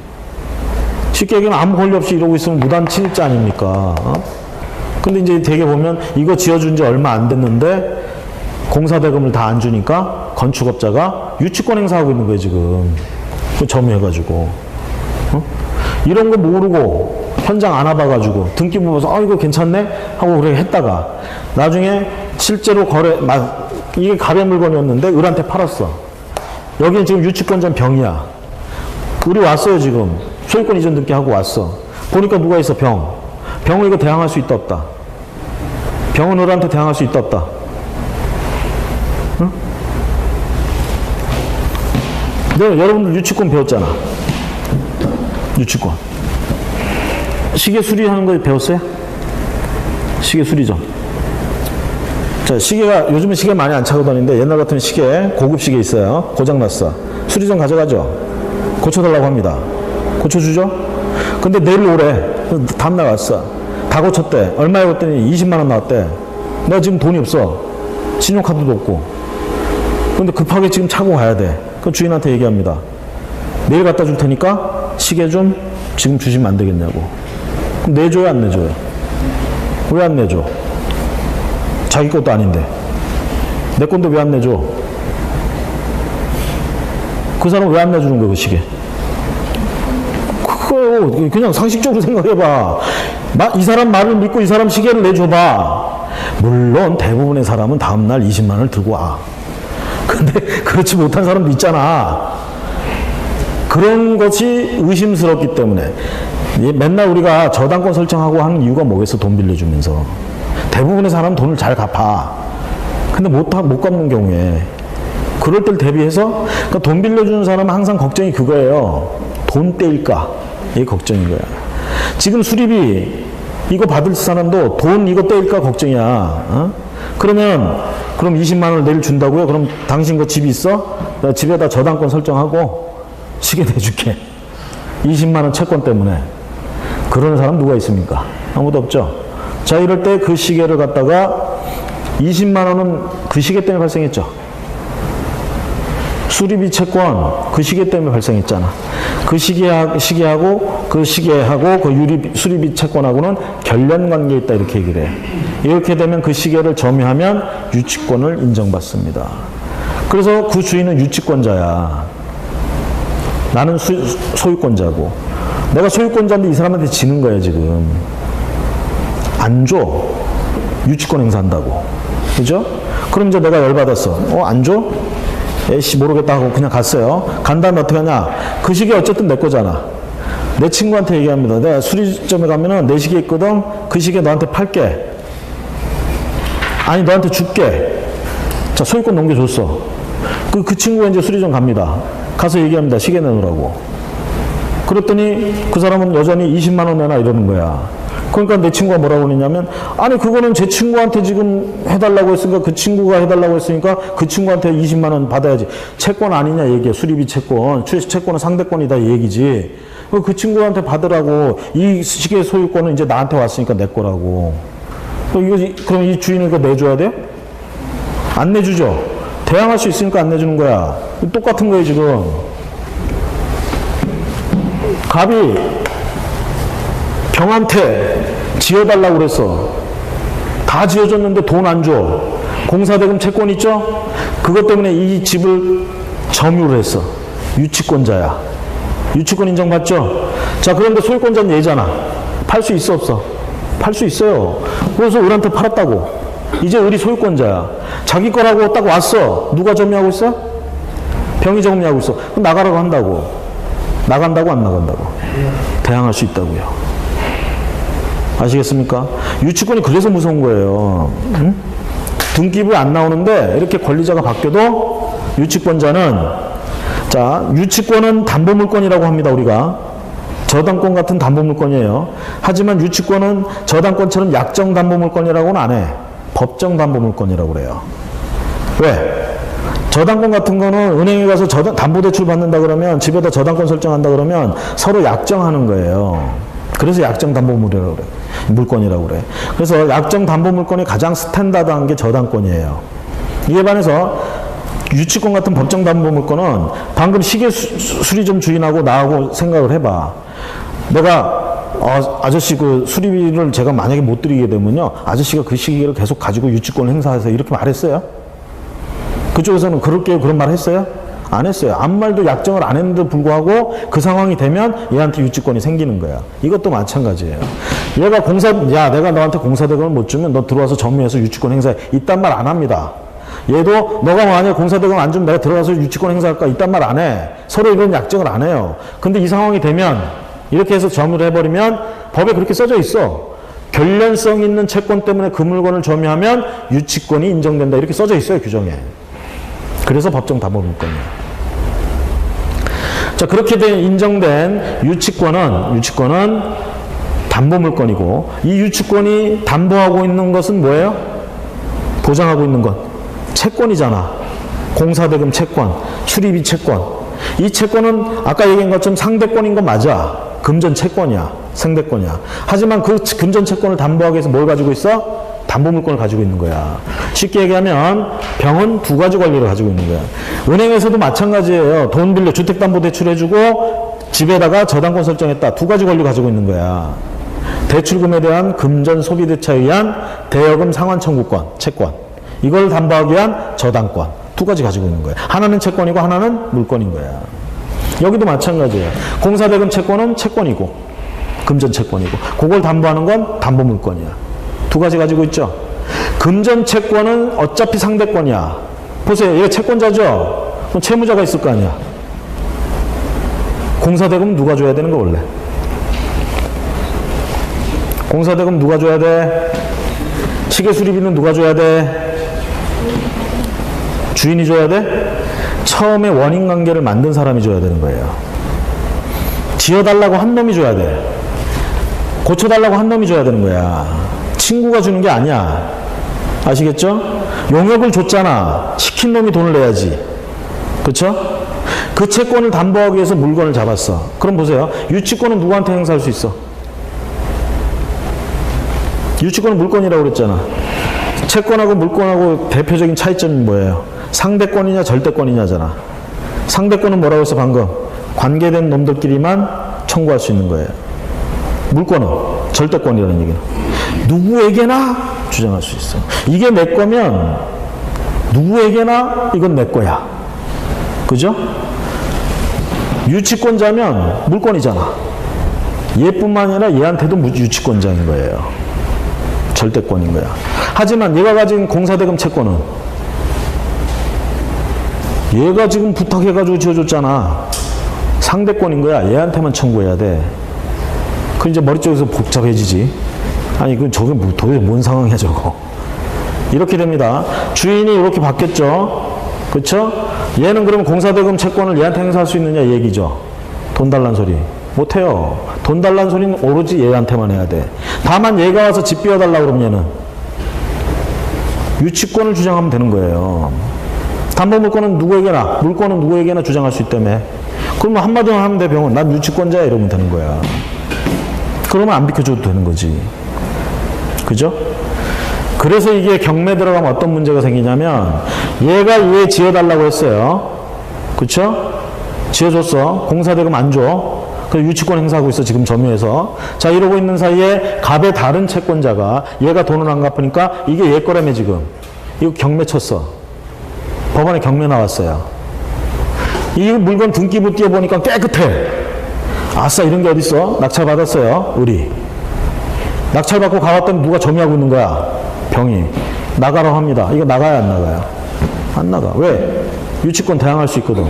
쉽게 얘기하면 아무 권리 없이 이러고 있으면 무단 침입자 아닙니까? 근데 이제 되게 보면 이거 지어준 지 얼마 안 됐는데 공사대금을 다 안 주니까 건축업자가 유치권 행사하고 있는 거예요, 지금. 그 점유해가지고. 이런 거 모르고 현장 안 와봐가지고 등기부 봐서 이거 괜찮네? 하고 그렇게 했다가 나중에 실제로 이게 가배 물건이었는데 을한테 팔았어. 여기는 지금 유치권자 병이야. 우리 왔어요, 지금. 소유권 이전 등기 하고 왔어. 보니까 누가 있어, 병. 병은 이거 대항할 수 있다, 없다? 병은 을한테 대항할 수 있다, 없다? 응? 여러분들 유치권 배웠잖아. 유치권. 시계 수리하는 거 배웠어요? 시계 수리점. 자, 시계가, 요즘은 시계 많이 안 차고 다니는데 옛날 같은 시계, 고급 시계 있어요. 고장났어. 수리점 가져가죠. 고쳐달라고 합니다. 고쳐주죠? 근데 내일 오래. 다음날 왔어. 다 고쳤대. 얼마에 그랬더니 20만 원 나왔대. 내가 지금 돈이 없어. 신용카드도 없고. 근데 급하게 지금 차고 가야 돼. 그 주인한테 얘기합니다. 내일 갖다 줄 테니까 시계 좀 지금 주시면 안 되겠냐고. 그럼 내줘요, 안 내줘요? 왜 안 내줘? 자기 것도 아닌데. 내 건데 왜 안 내줘? 그 사람 왜 안 내주는 거야, 그 시계? 그거 그냥 상식적으로 생각해봐. 이 사람 말을 믿고 이 사람 시계를 내줘봐. 물론 대부분의 사람은 다음날 20만 원을 들고 와. 근데 그렇지 못한 사람도 있잖아. 그런 것이 의심스럽기 때문에 맨날 우리가 저당권 설정하고 하는 이유가 뭐겠어? 돈 빌려주면서. 대부분의 사람은 돈을 잘 갚아. 근데 못 갚는 경우에 그럴 때를 대비해서 그러니까 돈 빌려주는 사람은 항상 걱정이 그거예요. 돈 떼일까? 이게 걱정인 거야. 지금 수리비 이거 받을 사람도 돈 이거 떼일까 걱정이야. 그럼 20만 원을 내일 준다고요? 그럼 당신 거 집이 있어? 나 집에다 저당권 설정하고 시계 내줄게. 20만 원 채권 때문에. 그러는 사람 누가 있습니까? 아무도 없죠. 자, 이럴 때 그 시계를 갖다가 20만 원은 그 시계 때문에 발생했죠. 수리비 채권 그 시계 때문에 발생했잖아. 그 시계하고 그 수리비 채권하고는 결련 관계에 있다 이렇게 얘기를 해. 이렇게 되면 그 시계를 점유하면 유치권을 인정받습니다. 그래서 그 주인은 유치권자야. 나는 소유권자고. 내가 소유권자인데 이 사람한테 지는 거야 지금. 안 줘. 유치권 행사한다고. 그죠? 그럼 이제 내가 열받았어. 안 줘? 에이씨 모르겠다 하고 그냥 갔어요. 간 다음에 어떻게 하냐? 그 시계 어쨌든 내 거잖아. 내 친구한테 얘기합니다. 내가 수리점에 가면은 내 시계 있거든. 그 시계 너한테 팔게. 아니 너한테 줄게. 자, 소유권 넘겨줬어. 그 친구가 이제 수리점 갑니다. 가서 얘기합니다. 시계 내놓으라고. 그랬더니 그 사람은 여전히 20만 원 내놔 이러는 거야. 그러니까 내 친구가 뭐라고 그러냐면, 아니 그거는 제 친구한테 지금 해달라고 했으니까, 그 친구가 해달라고 했으니까 그 친구한테 20만 원 받아야지. 채권 아니냐 얘기해. 수리비 채권. 채권은 상대권이다 얘기지. 그 친구한테 받으라고. 이 시계 소유권은 이제 나한테 왔으니까 내 거라고. 그럼 이 주인은 그거 내줘야 돼요? 안 내주죠. 대항할 수 있으니까 안 내주는 거야. 똑같은 거예요 지금. 갑이 병한테 지어달라고 그랬어. 다 지어줬는데 돈 안 줘. 공사대금 채권 있죠? 그것 때문에 이 집을 점유를 했어. 유치권자야. 유치권 인정받죠? 자, 그런데 소유권자는 얘잖아. 팔 수 있어 없어? 팔 수 있어요. 그래서 을한테 팔았다고. 이제 을이 소유권자야. 자기 거라고 딱 왔어. 누가 점유하고 있어? 병이 점유하고 있어. 그럼 나가라고 한다고. 나간다고 안 나간다고? 대항할 수 있다고요. 아시겠습니까? 유치권이 그래서 무서운 거예요. 응? 등기부에 안 나오는데 이렇게 권리자가 바뀌어도 유치권자는, 자, 유치권은 담보물권이라고 합니다. 우리가 저당권 같은 담보물권이에요. 하지만 유치권은 저당권처럼 약정 담보물권이라고는 안 해. 법정 담보물권이라고 그래요. 왜? 저당권 같은 거는 은행에 가서 담보대출 받는다 그러면, 집에다 저당권 설정한다 그러면 서로 약정하는 거예요. 그래서 약정 담보물이라고 그래. 물권이라고 그래. 그래서 약정 담보물권이 가장 스탠다드한 게 저당권이에요. 이에 반해서 유치권 같은 법정 담보물권은, 방금 시계 수리점 주인하고 나하고 생각을 해봐. 내가 아저씨 그 수리비를 제가 만약에 못 드리게 되면요, 아저씨가 그 시계를 계속 가지고 유치권을 행사하세요 이렇게 말했어요? 그쪽에서는 그럴게요 그런 말 했어요? 안 했어요. 아무 말도 약정을 안 했는데도 불구하고 그 상황이 되면 얘한테 유치권이 생기는 거야. 이것도 마찬가지예요. 얘가 내가 너한테 공사대금을 못 주면 너 들어와서 점유해서 유치권 행사해. 이딴 말 안 합니다. 얘도 너가 만약에 공사대금 안 주면 내가 들어가서 유치권 행사할까? 이딴 말 안 해. 서로 이런 약정을 안 해요. 근데 이 상황이 되면, 이렇게 해서 점유를 해버리면 법에 그렇게 써져 있어. 결련성 있는 채권 때문에 그 물건을 점유하면 유치권이 인정된다. 이렇게 써져 있어요, 규정에. 그래서 법정 담보물권이에요. 자, 그렇게 인정된 유치권은 담보물권이고, 이 유치권이 담보하고 있는 것은 뭐예요? 보장하고 있는 것. 채권이잖아. 공사대금 채권, 수리비 채권. 이 채권은 아까 얘기한 것처럼 상대권인 거 맞아. 금전 채권이야. 상대권이야. 하지만 그 금전 채권을 담보하기 위해서 뭘 가지고 있어? 담보물권을 가지고 있는 거야. 쉽게 얘기하면 병은 두 가지 권리를 가지고 있는 거야. 은행에서도 마찬가지예요. 돈 빌려 주택담보대출 해주고 집에다가 저당권 설정했다. 두 가지 권리 가지고 있는 거야. 대출금에 대한 금전 소비대차에 의한 대여금 상환 청구권, 채권. 이걸 담보하기 위한 저당권. 두 가지 가지고 있는 거야. 하나는 채권이고 하나는 물권인 거야. 여기도 마찬가지예요. 공사대금 채권은 채권이고 금전 채권이고, 그걸 담보하는 건 담보물권이야. 두 가지 가지고 있죠. 금전 채권은 어차피 상대권이야. 보세요. 얘가 채권자죠? 그럼 채무자가 있을 거 아니야. 공사대금 누가 줘야 되는 거 원래? 공사대금 누가 줘야 돼? 시계수리비는 누가 줘야 돼? 주인이 줘야 돼? 처음에 원인관계를 만든 사람이 줘야 되는 거예요. 지어달라고 한 놈이 줘야 돼. 고쳐달라고 한 놈이 줘야 되는 거야. 친구가 주는 게 아니야. 아시겠죠? 용역을 줬잖아. 시킨 놈이 돈을 내야지. 그렇죠? 그 채권을 담보하기 위해서 물건을 잡았어. 그럼 보세요. 유치권은 누구한테 행사할 수 있어? 유치권은 물권이라고 그랬잖아. 채권하고 물권하고 대표적인 차이점이 뭐예요? 상대권이냐 절대권이냐잖아. 상대권은 뭐라고 했어 방금? 관계된 놈들끼리만 청구할 수 있는 거예요. 물권은 절대권이라는 얘기는 누구에게나 주장할 수 있어. 이게 내 거면 누구에게나 이건 내 거야. 그죠? 유치권자면 물권이잖아. 얘뿐만 아니라 얘한테도 유치권자인 거예요. 절대권인 거야. 하지만 얘가 가진 공사대금 채권은 얘가 지금 부탁해가지고 지어줬잖아. 상대권인 거야. 얘한테만 청구해야 돼. 그 이제 머릿속에서 복잡해지지. 아니, 그 저게 도대체 뭔 상황이야, 저거. 이렇게 됩니다. 주인이 이렇게 바뀌었죠. 그쵸? 얘는 그럼 공사대금 채권을 얘한테 행사할 수 있느냐, 얘기죠. 돈 달란 소리. 못해요. 돈 달란 소리는 오로지 얘한테만 해야 돼. 다만 얘가 와서 집 비워달라고 그러면 얘는 유치권을 주장하면 되는 거예요. 담보물권은 누구에게나, 물권은 누구에게나 주장할 수 있다며. 그러면 한마디만 하면 돼, 병은. 난 유치권자야, 이러면 되는 거야. 그러면 안 비켜줘도 되는 거지. 그죠? 그래서 이게 경매 들어가면 어떤 문제가 생기냐면, 얘가 얘 지어달라고 했어요. 그쵸? 지어줬어. 공사대금 안 줘. 그래서 유치권 행사하고 있어, 지금 점유해서. 자, 이러고 있는 사이에 갑의 다른 채권자가 얘가 돈을 안 갚으니까 이게 얘 거라며, 지금. 이거 경매 쳤어. 법원에 경매 나왔어요. 이 물건 등기부 띄워보니까 깨끗해. 아싸, 이런 게 어딨어? 낙찰 받았어요, 우리. 낙찰 받고 가봤더니 누가 점유하고 있는 거야, 병이. 나가라고 합니다. 이거 나가야 안 나가요? 안 나가. 왜? 유치권 대항할 수 있거든.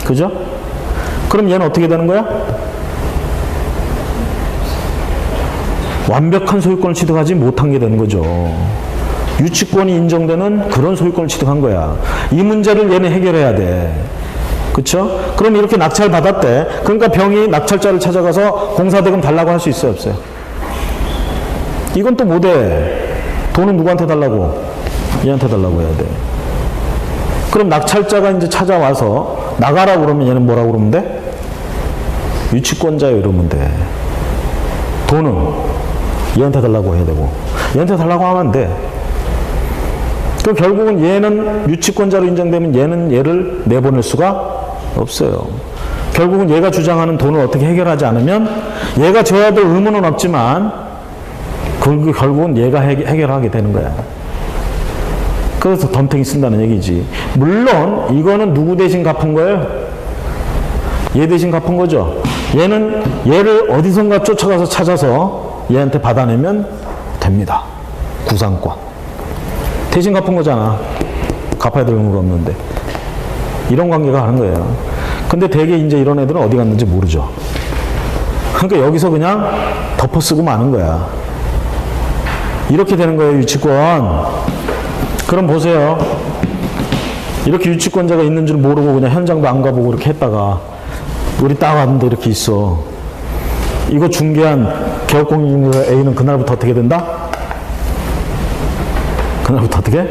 그죠? 그럼 얘는 어떻게 되는 거야? 완벽한 소유권을 취득하지 못한 게 되는 거죠. 유치권이 인정되는 그런 소유권을 취득한 거야. 이 문제를 얘는 해결해야 돼. 그쵸? 그럼 이렇게 낙찰 받았대. 그러니까 병이 낙찰자를 찾아가서 공사대금 달라고 할 수 있어요, 없어요? 이건 또 못해. 돈은 누구한테 달라고? 얘한테 달라고 해야 돼. 그럼 낙찰자가 이제 찾아와서 나가라고 그러면 얘는 뭐라고 그러면 돼? 유치권자요, 이러면 돼. 돈은 얘한테 달라고 해야 되고, 얘한테 달라고 하면 안 돼. 그럼 결국은 얘는 유치권자로 인정되면 얘는 얘를 내보낼 수가 없어요. 결국은 얘가 주장하는 돈을 어떻게 해결하지 않으면 얘가 져야 될 의무는 없지만 결국은 얘가 해결하게 되는 거야. 그래서 덤탱이 쓴다는 얘기지. 물론 이거는 누구 대신 갚은 거예요? 얘 대신 갚은 거죠. 얘는 얘를 어디선가 쫓아가서 찾아서 얘한테 받아내면 됩니다. 구상권. 대신 갚은 거잖아. 갚아야 될 의무가 없는데. 이런 관계가 하는 거예요. 근데 대개 이제 이런 애들은 어디 갔는지 모르죠. 그러니까 여기서 그냥 덮어쓰고 마는 거야. 이렇게 되는 거예요, 유치권. 그럼 보세요. 이렇게 유치권자가 있는 줄 모르고 그냥 현장도 안 가보고 이렇게 했다가 우리 딱 왔는데 이렇게 있어. 이거 중개한 개업공인인가 A는 그날부터 어떻게 된다? 그날부터 어떻게?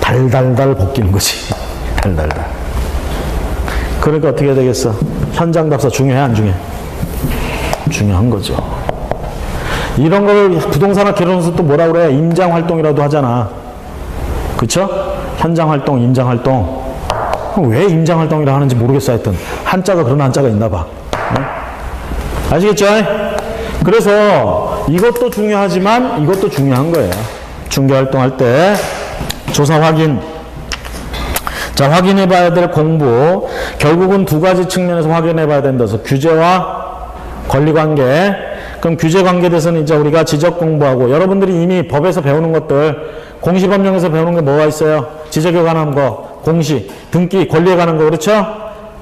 달달달 벗기는 거지. 달달달. 그러니까 어떻게 해야 되겠어? 현장 답사 중요해, 안 중요해? 중요한 거죠. 이런 걸 부동산학 개론에서 또 뭐라 그래? 임장활동이라도 하잖아. 그쵸? 현장활동, 임장활동. 왜 임장활동이라 하는지 모르겠어, 하여튼. 한자가 그런 한자가 있나 봐. 아시겠죠? 그래서 이것도 중요하지만 이것도 중요한 거예요. 중개활동할 때 조사 확인. 자, 확인해 봐야 될 공부. 결국은 두 가지 측면에서 확인해 봐야 된다서 규제와 권리관계. 그럼 규제관계에 대해서는 이제 우리가 지적 공부하고, 여러분들이 이미 법에서 배우는 것들, 공시법령에서 배우는 게 뭐가 있어요? 지적에 관한 거, 공시, 등기, 권리에 관한 거, 그렇죠?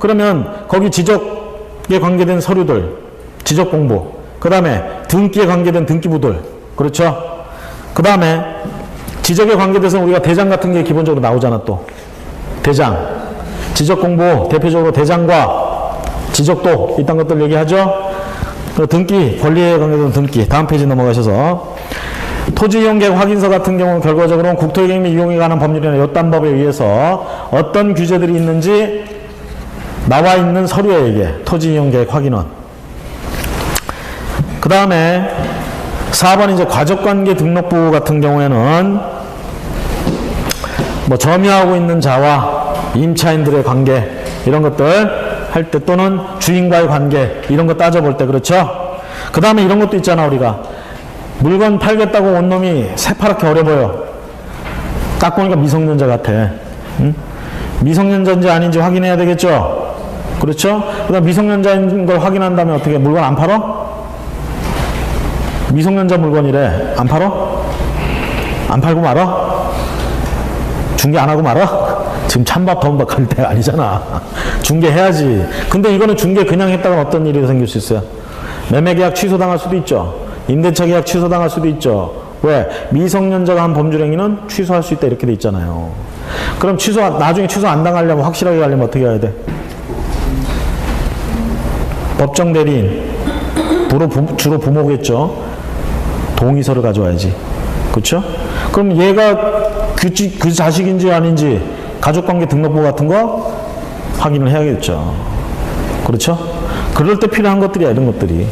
그러면 거기 지적에 관계된 서류들, 지적 공부. 그 다음에 등기에 관계된 등기부들, 그렇죠? 그 다음에 지적에 관계돼서 우리가 대장 같은 게 기본적으로 나오잖아, 또. 대장. 지적 공부, 대표적으로 대장과 지적도, 이딴 것들 얘기하죠? 등기, 권리에 관계된 등기. 다음 페이지 넘어가셔서. 토지이용계획 확인서 같은 경우는 결과적으로는 국토계획 및 이용에 관한 법률이나 요딴법에 의해서 어떤 규제들이 있는지 나와 있는 서류에 이게 토지이용계획 확인원. 그 다음에 4번 이제 가족관계 등록부 같은 경우에는 뭐 점유하고 있는 자와 임차인들의 관계 이런 것들 할 때, 또는 주인과의 관계 이런 거 따져볼 때, 그렇죠? 그 다음에 이런 것도 있잖아. 우리가 물건 팔겠다고 온 놈이 새파랗게 어려 보여. 딱 보니까 미성년자 같아. 응? 미성년자인지 아닌지 확인해야 되겠죠? 그렇죠? 그 다음 미성년자인 걸 확인한 다음에 어떻게, 물건 안 팔어? 미성년자 물건이래. 안 팔어? 안 팔고 말아? 중개 안 하고 말아? 지금 찬밥 더운밥 할 때가 아니잖아. 중개해야지. 근데 이거는 중개 그냥 했다가 어떤 일이 생길 수 있어요? 매매계약 취소당할 수도 있죠. 임대차 계약 취소당할 수도 있죠. 왜? 미성년자가 한 범죄행위는 취소할 수 있다 이렇게 돼 있잖아요. 그럼 나중에 취소 안 당하려면 확실하게 하려면 어떻게 해야 돼? 법정 대리인, 주로 부모겠죠. 동의서를 가져와야지. 그렇죠? 그럼 얘가 그 자식인지 아닌지 가족관계 등록부 같은 거 확인을 해야겠죠. 그렇죠? 그럴 때 필요한 것들이야, 이런 것들이.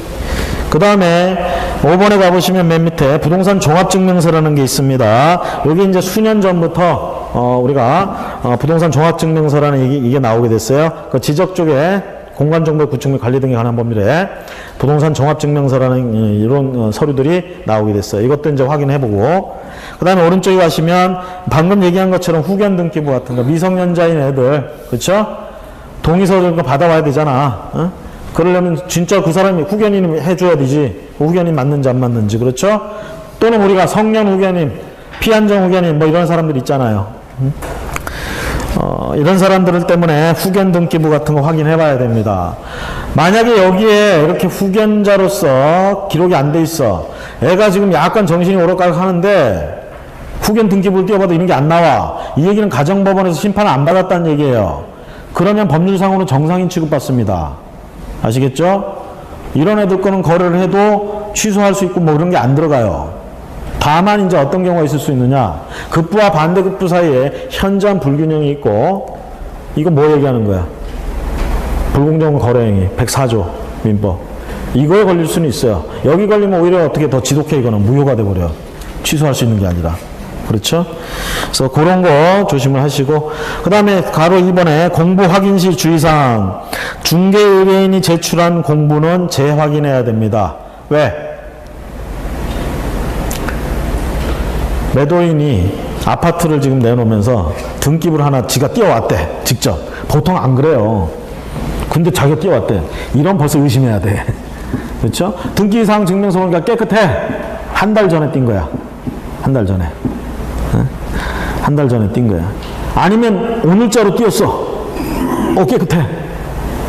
그 다음에 5번에 가보시면 맨 밑에 부동산 종합증명서라는 게 있습니다. 여기 이제 수년 전부터 우리가 부동산 종합증명서라는 이게 나오게 됐어요. 그 지적 쪽에 공간정보 구축 및 관리 등에 관한 법률에 부동산 종합증명서라는 이런 서류들이 나오게 됐어요. 이것도 이제 확인해보고, 그 다음에 오른쪽에 가시면 방금 얘기한 것처럼 후견 등기부 같은 거, 미성년자인 애들, 그렇죠? 동의서를 받아와야 되잖아. 어? 그러려면 진짜 그 사람이 후견인 해줘야 되지. 후견인 맞는지 안 맞는지. 그렇죠? 또는 우리가 성년 후견인, 피한정 후견인 뭐 이런 사람들 있잖아요. 이런 사람들 때문에 후견 등기부 같은 거 확인해 봐야 됩니다. 만약에 여기에 이렇게 후견자로서 기록이 안 돼 있어. 애가 지금 약간 정신이 오락가락 하는데 후견 등기부를 띄워봐도 이런 게 안 나와. 이 얘기는 가정법원에서 심판을 안 받았다는 얘기예요. 그러면 법률상으로 정상인 취급받습니다. 아시겠죠? 이런 애들 거는 거래를 해도 취소할 수 있고 뭐 그런 게 안 들어가요. 다만 이제 어떤 경우가 있을 수 있느냐. 급부와 반대급부 사이에 현저한 불균형이 있고, 이거 뭐 얘기하는 거야? 불공정 거래행위 104조 민법. 이거에 걸릴 수는 있어요. 여기 걸리면 오히려 어떻게 더 지독해. 이거는 무효가 돼버려. 취소할 수 있는 게 아니라. 그렇죠? 그래서 그런 거 조심을 하시고, 그 다음에 가로 2번에 공부 확인 시 주의사항. 중개 의뢰인이 제출한 공부는 재확인해야 됩니다. 왜? 매도인이 아파트를 지금 내놓으면서 등기부를 하나 지가 띄워왔대. 직접. 보통 안 그래요. 근데 자기가 띄워왔대. 이런 벌써 의심해야 돼. 그렇죠? 등기사항 증명서 보니까 깨끗해. 한 달 전에 띈 거야. 한 달 전에. 한 달 전에 띈 거야. 아니면 오늘자로 띄었어. 깨끗해.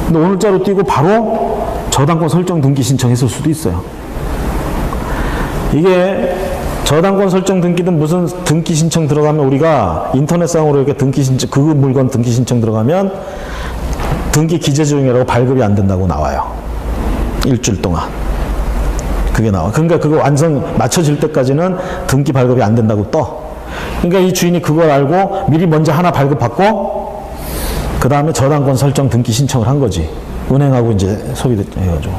근데 오늘자로 띄고 바로 저당권 설정 등기 신청했을 수도 있어요. 이게 저당권 설정 등기든 무슨 등기 신청 들어가면 우리가 인터넷상으로 이렇게 등기 신청, 그 물건 등기 신청 들어가면 등기 기재 중이라고 발급이 안 된다고 나와요. 일주일 동안. 그게 나와. 그러니까 그거 완성 맞춰질 때까지는 등기 발급이 안 된다고 떠. 그러니까 이 주인이 그걸 알고 미리 먼저 하나 발급받고 그 다음에 저당권 설정 등기 신청을 한 거지. 은행하고 이제 소비해가지고.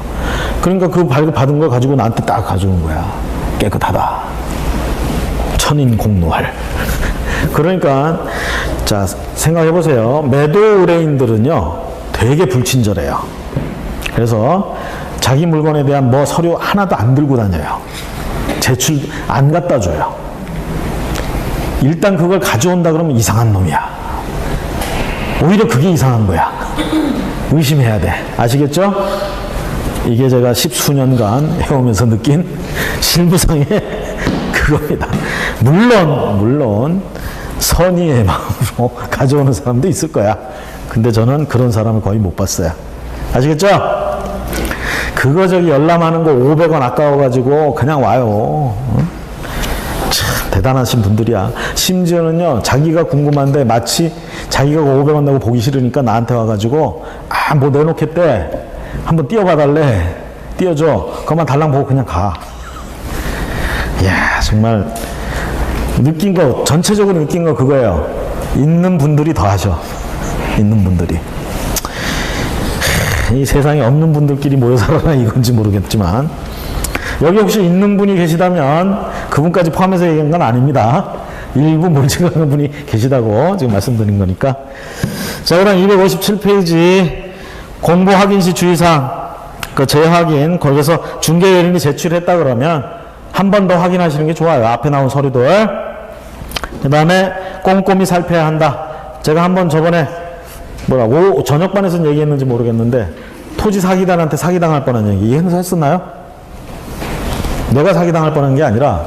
그러니까 그 발급받은 걸 가지고 나한테 딱 가져온 거야. 깨끗하다. 천인 공노할. 그러니까 자 생각해보세요. 매도 의뢰인들은요 되게 불친절해요. 그래서 자기 물건에 대한 뭐 서류 하나도 안 들고 다녀요. 제출 안 갖다 줘요. 일단 그걸 가져온다 그러면 이상한 놈이야. 오히려 그게 이상한 거야. 의심해야 돼. 아시겠죠? 이게 제가 10수년간 해오면서 느낀 실무상의 그겁니다. 물론 선의의 마음으로 가져오는 사람도 있을 거야. 근데 저는 그런 사람을 거의 못 봤어요. 아시겠죠? 그거 저기 열람하는 거 500원 아까워가지고 그냥 와요. 참 대단하신 분들이야. 심지어는요 자기가 궁금한데 마치 자기가 500원 내고 보기 싫으니까 나한테 와가지고 뭐 내놓겠대. 한번 띄워봐달래. 띄워줘. 그것만 달랑 보고 그냥 가. 이야 정말 느낀 거 전체적으로 느낀 거 그거예요. 있는 분들이 더 하셔. 있는 분들이. 이 세상에 없는 분들끼리 모여 살아나 이건지 모르겠지만 여기 혹시 있는 분이 계시다면 그분까지 포함해서 얘기한 건 아닙니다. 일부 몰증하는 분이 계시다고 지금 말씀드린 거니까. 자 그럼 257페이지 공부 확인 시 주의사항 그 재확인 거기서 중개요인이 제출했다 그러면 한 번 더 확인하시는 게 좋아요. 앞에 나온 서류들. 그 다음에 꼼꼼히 살펴야 한다. 제가 한번 저번에 저녁반에서는 얘기했는지 모르겠는데 토지 사기단한테 사기당할 뻔한 얘기 했었나요? 내가 사기당할 뻔한 게 아니라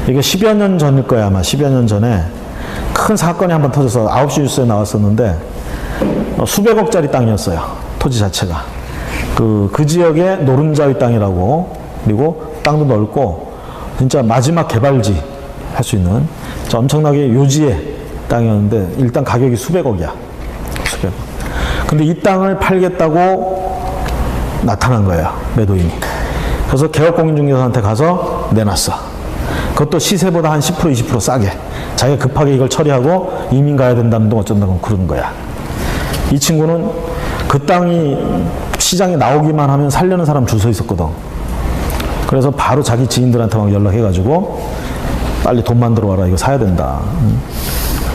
이게 10여 년 전일 거야. 아마 10여 년 전에 큰 사건이 한번 터져서 9시 뉴스에 나왔었는데 수백억짜리 땅이었어요. 토지 자체가. 그 지역에 노른자위 땅이라고, 그리고 땅도 넓고 진짜 마지막 개발지 할 수 있는 엄청나게 요지의 땅이었는데 일단 가격이 수백억이야. 수백억. 근데 이 땅을 팔겠다고 나타난 거예요. 매도인이. 그래서 개업공인중개사한테 가서 내놨어. 그것도 시세보다 한 10% 20% 싸게. 자기가 급하게 이걸 처리하고 이민 가야 된다는 둥 어쩐다고 그러는 거야. 이 친구는 그 땅이 시장에 나오기만 하면 살려는 사람 줄 서 있었거든. 그래서 바로 자기 지인들한테 막 연락해가지고 빨리 돈 만들어 와라. 이거 사야 된다.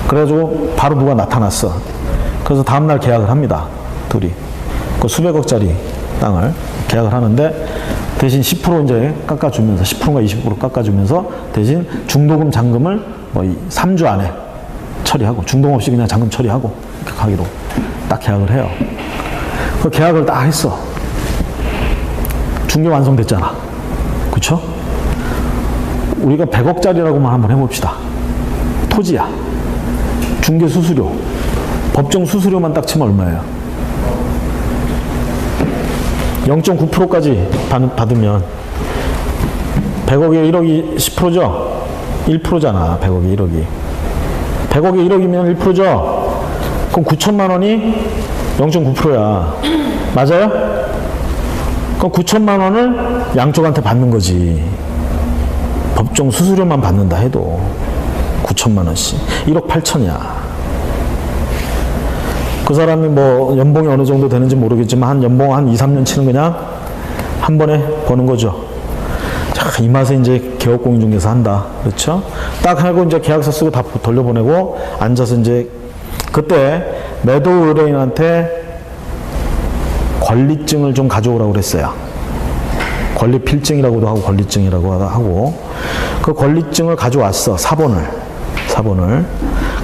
그래가지고 바로 누가 나타났어. 그래서 다음날 계약을 합니다. 둘이. 그 수백억짜리 땅을 계약을 하는데 대신 10% 이제 깎아주면서 10%가 20% 깎아주면서 대신 중도금 잔금을 뭐 3주 안에 처리하고 중도금 없이 그냥 잔금 처리하고 이렇게 하기로 딱 계약을 해요. 그 계약을 딱 했어. 중개 완성됐잖아. 그쵸? 우리가 100억짜리라고만 한번 해봅시다. 토지야. 중개 수수료. 법정 수수료만 딱 치면 얼마예요? 0.9%까지 받으면 100억에 1억이 10%죠? 1%잖아. 100억에 1억이. 100억에 1억이면 1%죠? 그럼 9천만 원이 0.9%야. 맞아요? 그럼 9천만 원을 양쪽한테 받는 거지. 법정 수수료만 받는다 해도 9천만 원씩. 1억 8천이야. 그 사람이 뭐 연봉이 어느 정도 되는지 모르겠지만 한 연봉 한 2, 3년 치는 그냥 한 번에 버는 거죠. 자, 이 맛에 이제 개업공인중개사 한다. 그렇죠? 딱 하고 이제 계약서 쓰고 다 돌려보내고 앉아서 이제 그때 매도 의뢰인한테 권리증을 좀 가져오라고 그랬어요. 권리 필증이라고도 하고 권리증이라고 하고 그 권리증을 가져왔어. 사본을.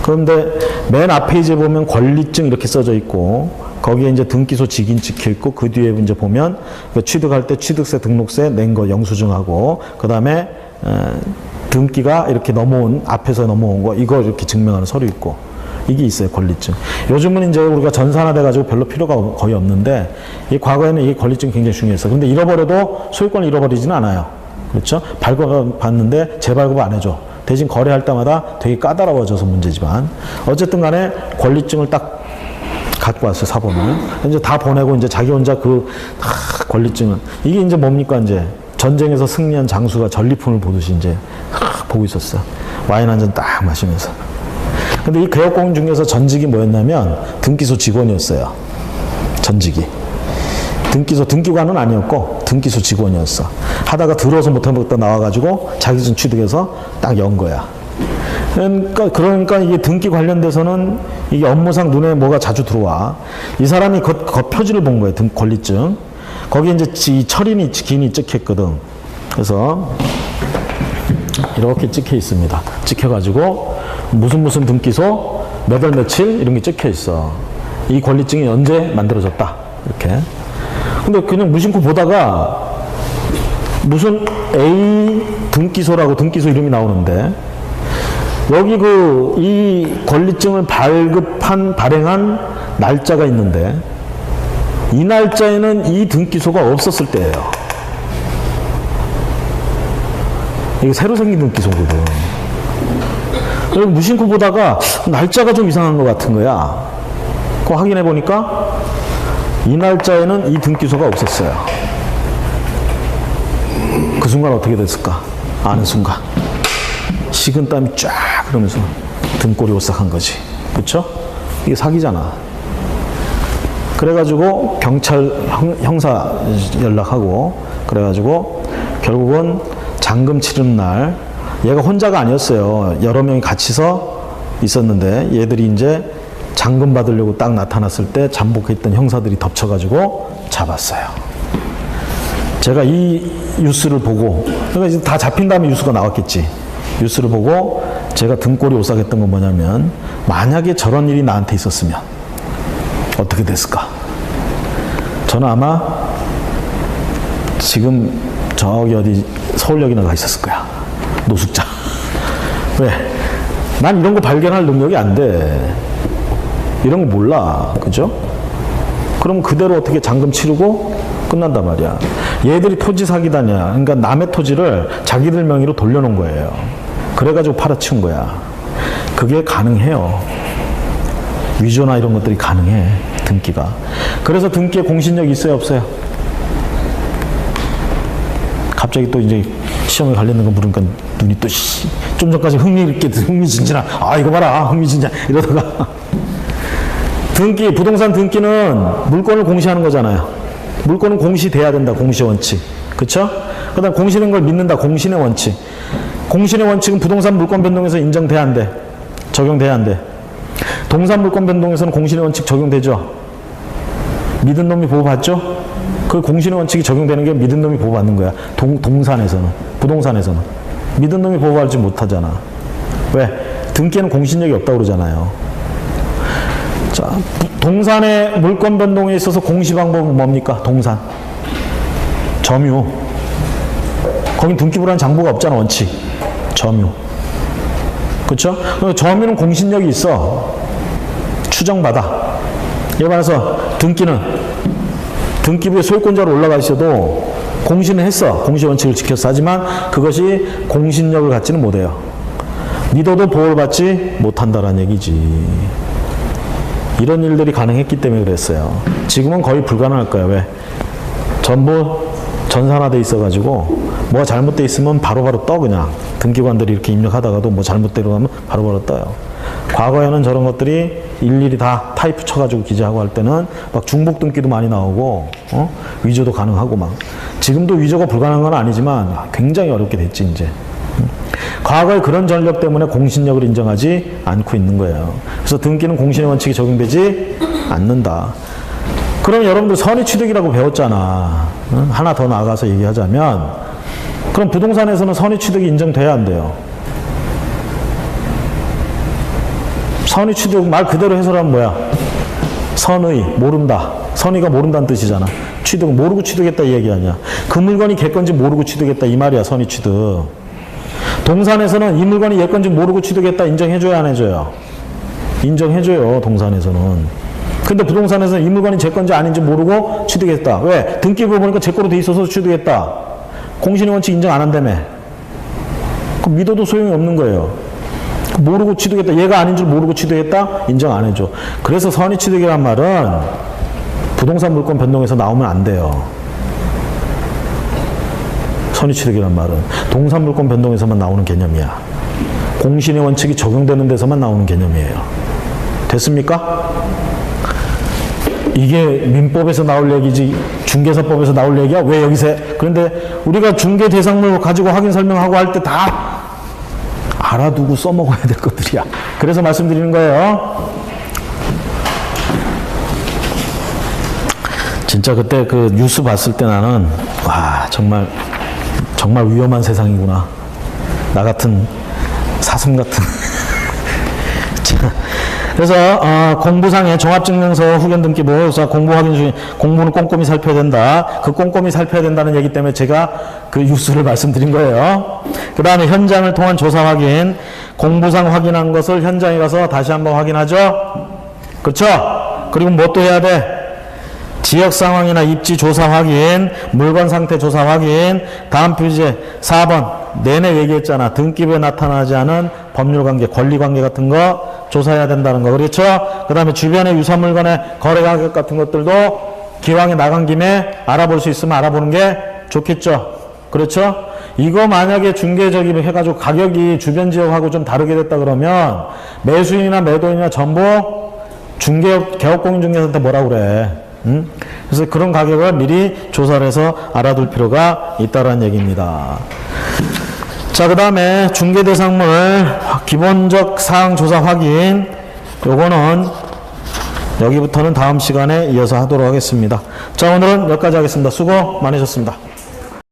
그런데 맨 앞에 이제 보면 권리증 이렇게 써져 있고 거기에 이제 등기소 직인 찍혀 있고 그 뒤에 이제 보면 취득할 때 취득세 등록세 낸 거 영수증하고 그 다음에 등기가 이렇게 앞에서 넘어온 거 이거 이렇게 증명하는 서류 있고 이게 있어요. 권리증. 요즘은 이제 우리가 전산화돼 가지고 별로 필요가 거의 없는데 이 과거에는 이 권리증이 굉장히 중요했어요. 근데 잃어버려도 소유권을 잃어버리지는 않아요. 그렇죠? 발급받는데 재발급 안 해줘. 대신 거래할 때마다 되게 까다로워져서 문제지만 어쨌든 간에 권리증을 딱 갖고 왔어요. 사본을. 이제 다 보내고 이제 자기 혼자 권리증은 이게 이제 뭡니까 이제 전쟁에서 승리한 장수가 전리품을 보듯이 이제 보고 있었어. 와인 한 잔 딱 마시면서. 근데 이 개업공인중개사 전직이 뭐였냐면 등기소 직원이었어요. 전직이. 등기관은 아니었고 등기소 직원이었어. 하다가 들어서 못하다 나와가지고 자기전 취득해서 딱 연 거야. 그러니까 이게 등기 관련돼서는 이게 업무상 눈에 뭐가 자주 들어와. 이 사람이 그 표지를 본 거예요. 권리증. 거기에 이제 이 철인이 기인이 찍혔거든. 그래서 이렇게 찍혀 있습니다. 찍혀가지고 무슨 등기소 몇 월 며칠 이런 게 찍혀 있어. 이 권리증이 언제 만들어졌다. 이렇게. 근데 그냥 무심코 보다가 무슨 A 등기소라고 등기소 이름이 나오는데 여기 이 권리증을 발행한 날짜가 있는데 이 날짜에는 이 등기소가 없었을 때예요. 이게 새로 생긴 등기소거든. 그리고 무심코 보다가 날짜가 좀 이상한 것 같은 거야. 그거 확인해 보니까 이 날짜에는 이 등기소가 없었어요. 그 순간 어떻게 됐을까? 아는 순간 식은땀이 쫙 흐르면서 등골이 오싹한 거지. 그쵸? 이게 사기잖아. 그래가지고 경찰 형사 연락하고 그래가지고 결국은 잔금 치르는 날 얘가 혼자가 아니었어요. 여러 명이 같이서 있었는데 얘들이 이제 잔금 받으려고 딱 나타났을 때 잠복했던 형사들이 덮쳐가지고 잡았어요. 제가 이 뉴스를 보고 그러니까 이제 다 잡힌 다음에 뉴스가 나왔겠지. 뉴스를 보고 제가 등골이 오싹했던 건 뭐냐면 만약에 저런 일이 나한테 있었으면 어떻게 됐을까? 저는 아마 지금 저기 어디 서울역이나 가 있었을 거야. 노숙자. 왜? 난 이런 거 발견할 능력이 안 돼. 이런 거 몰라. 그죠? 그럼 그대로 어떻게 잔금 치르고 끝난단 말이야. 얘들이 토지 사기다냐. 그러니까 남의 토지를 자기들 명의로 돌려놓은 거예요. 그래가지고 팔아치운 거야. 그게 가능해요. 위조나 이런 것들이 가능해. 등기가. 그래서 등기에 공신력이 있어요, 없어요? 갑자기 또 이제 시험에 관련된 거 물으니까 눈이 또 좀 전까지 흥미진진한 이거 봐라 흥미진진 이러다가 등기, 부동산 등기는 물건을 공시하는 거잖아요. 물건은 공시돼야 된다. 공시 원칙. 그쵸? 그 다음 공시는 걸 믿는다. 공신의 원칙. 공신의 원칙은 부동산 물권 변동에서 인정돼야 안 돼? 적용돼야 안 돼? 동산 물권 변동에서는 공신의 원칙 적용되죠? 믿은 놈이 보호받죠? 그 공신의 원칙이 적용되는 게 믿은 놈이 보호받는 거야. 동산에서는. 부동산에서는. 믿은 놈이 보호받지 못하잖아. 왜? 등기에는 공신력이 없다고 그러잖아요. 자, 동산의 물권 변동에 있어서 공시 방법은 뭡니까? 동산. 점유. 거긴 등기부라는 장부가 없잖아, 원칙. 점유. 그쵸? 점유는 공신력이 있어. 추정받아. 예를 들어서 등기는 등기부에 소유권자로 올라가셔도 공시는 했어. 공시 원칙을 지켰어. 하지만 그것이 공신력을 갖지는 못해요. 믿어도 보호를 받지 못한다라는 얘기지. 이런 일들이 가능했기 때문에 그랬어요. 지금은 거의 불가능할 거야. 왜? 전부 전산화돼 있어가지고 뭐가 잘못돼 있으면 바로바로 떠 그냥. 등기관들이 이렇게 입력하다가도 뭐 잘못되고 하면 바로바로 떠요. 과거에는 저런 것들이 일일이 다 타이프 쳐가지고 기재하고 할 때는 막 중복 등기도 많이 나오고 위조도 가능하고 막. 지금도 위조가 불가능한 건 아니지만 굉장히 어렵게 됐지 이제. 과거에 그런 전력 때문에 공신력을 인정하지 않고 있는 거예요. 그래서 등기는 공신의 원칙이 적용되지 않는다. 그럼 여러분들 선의취득이라고 배웠잖아. 하나 더 나아가서 얘기하자면 그럼 부동산에서는 선의취득이 인정돼야 안 돼요? 선의취득 말 그대로 해석하면 뭐야? 선의, 모른다. 선의가 모른다는 뜻이잖아. 취득은 모르고 취득했다 이 얘기 아니야. 그 물건이 걔 건지 모르고 취득했다 이 말이야. 선의취득. 동산에서는 이 물건이 얘 건지 모르고 취득했다 인정해줘야 안 해줘요? 인정해줘요. 동산에서는. 근데 부동산에서는 이 물건이 제 건지 아닌지 모르고 취득했다. 왜? 등기부 보니까 제 거로 돼 있어서 취득했다. 공신의 원칙 인정 안 한다며. 그럼 믿어도 소용이 없는 거예요. 모르고 취득했다. 얘가 아닌 줄 모르고 취득했다? 인정 안 해줘. 그래서 선의취득이란 말은 부동산 물권 변동에서 나오면 안 돼요. 선의취득이란 말은 동산 물권 변동에서만 나오는 개념이야. 공신의 원칙이 적용되는 데서만 나오는 개념이에요. 됐습니까? 이게 민법에서 나올 얘기지 중개사법에서 나올 얘기야? 왜 여기서 해? 그런데 우리가 중개 대상물 가지고 확인 설명하고 할 때 다 알아두고 써먹어야 될 것들이야. 그래서 말씀드리는 거예요. 진짜 그때 그 뉴스 봤을 때 나는 와 정말 위험한 세상이구나. 나 같은 사슴 같은. 그래서 공부상의 종합증명서 후견등기부 그래서 공부 확인 중에 공부는 꼼꼼히 살펴야 된다. 그 꼼꼼히 살펴야 된다는 얘기 때문에 제가 그 뉴스를 말씀드린 거예요. 그 다음에 현장을 통한 조사 확인, 공부상 확인한 것을 현장에 가서 다시 한번 확인하죠. 그렇죠? 그리고 뭐 또 해야 돼? 지역 상황이나 입지 조사 확인, 물건 상태 조사 확인, 다음 표제 4번 내내 얘기했잖아. 등기부에 나타나지 않은 법률 관계, 권리 관계 같은 거 조사해야 된다는 거. 그렇죠? 그 다음에 주변의 유사 물건의 거래 가격 같은 것들도 기왕에 나간 김에 알아볼 수 있으면 알아보는 게 좋겠죠? 그렇죠? 이거 만약에 중개적이 해가지고 가격이 주변 지역하고 좀 다르게 됐다 그러면 매수인이나 매도인이나 전부 중개업, 개업공인중개사한테 뭐라 그래? 응? 그래서 그런 가격을 미리 조사를 해서 알아둘 필요가 있다는 얘기입니다. 자, 그 다음에 중개대상물 기본적 사항 조사 확인 요거는 여기부터는 다음 시간에 이어서 하도록 하겠습니다. 자, 오늘은 여기까지 하겠습니다. 수고 많으셨습니다.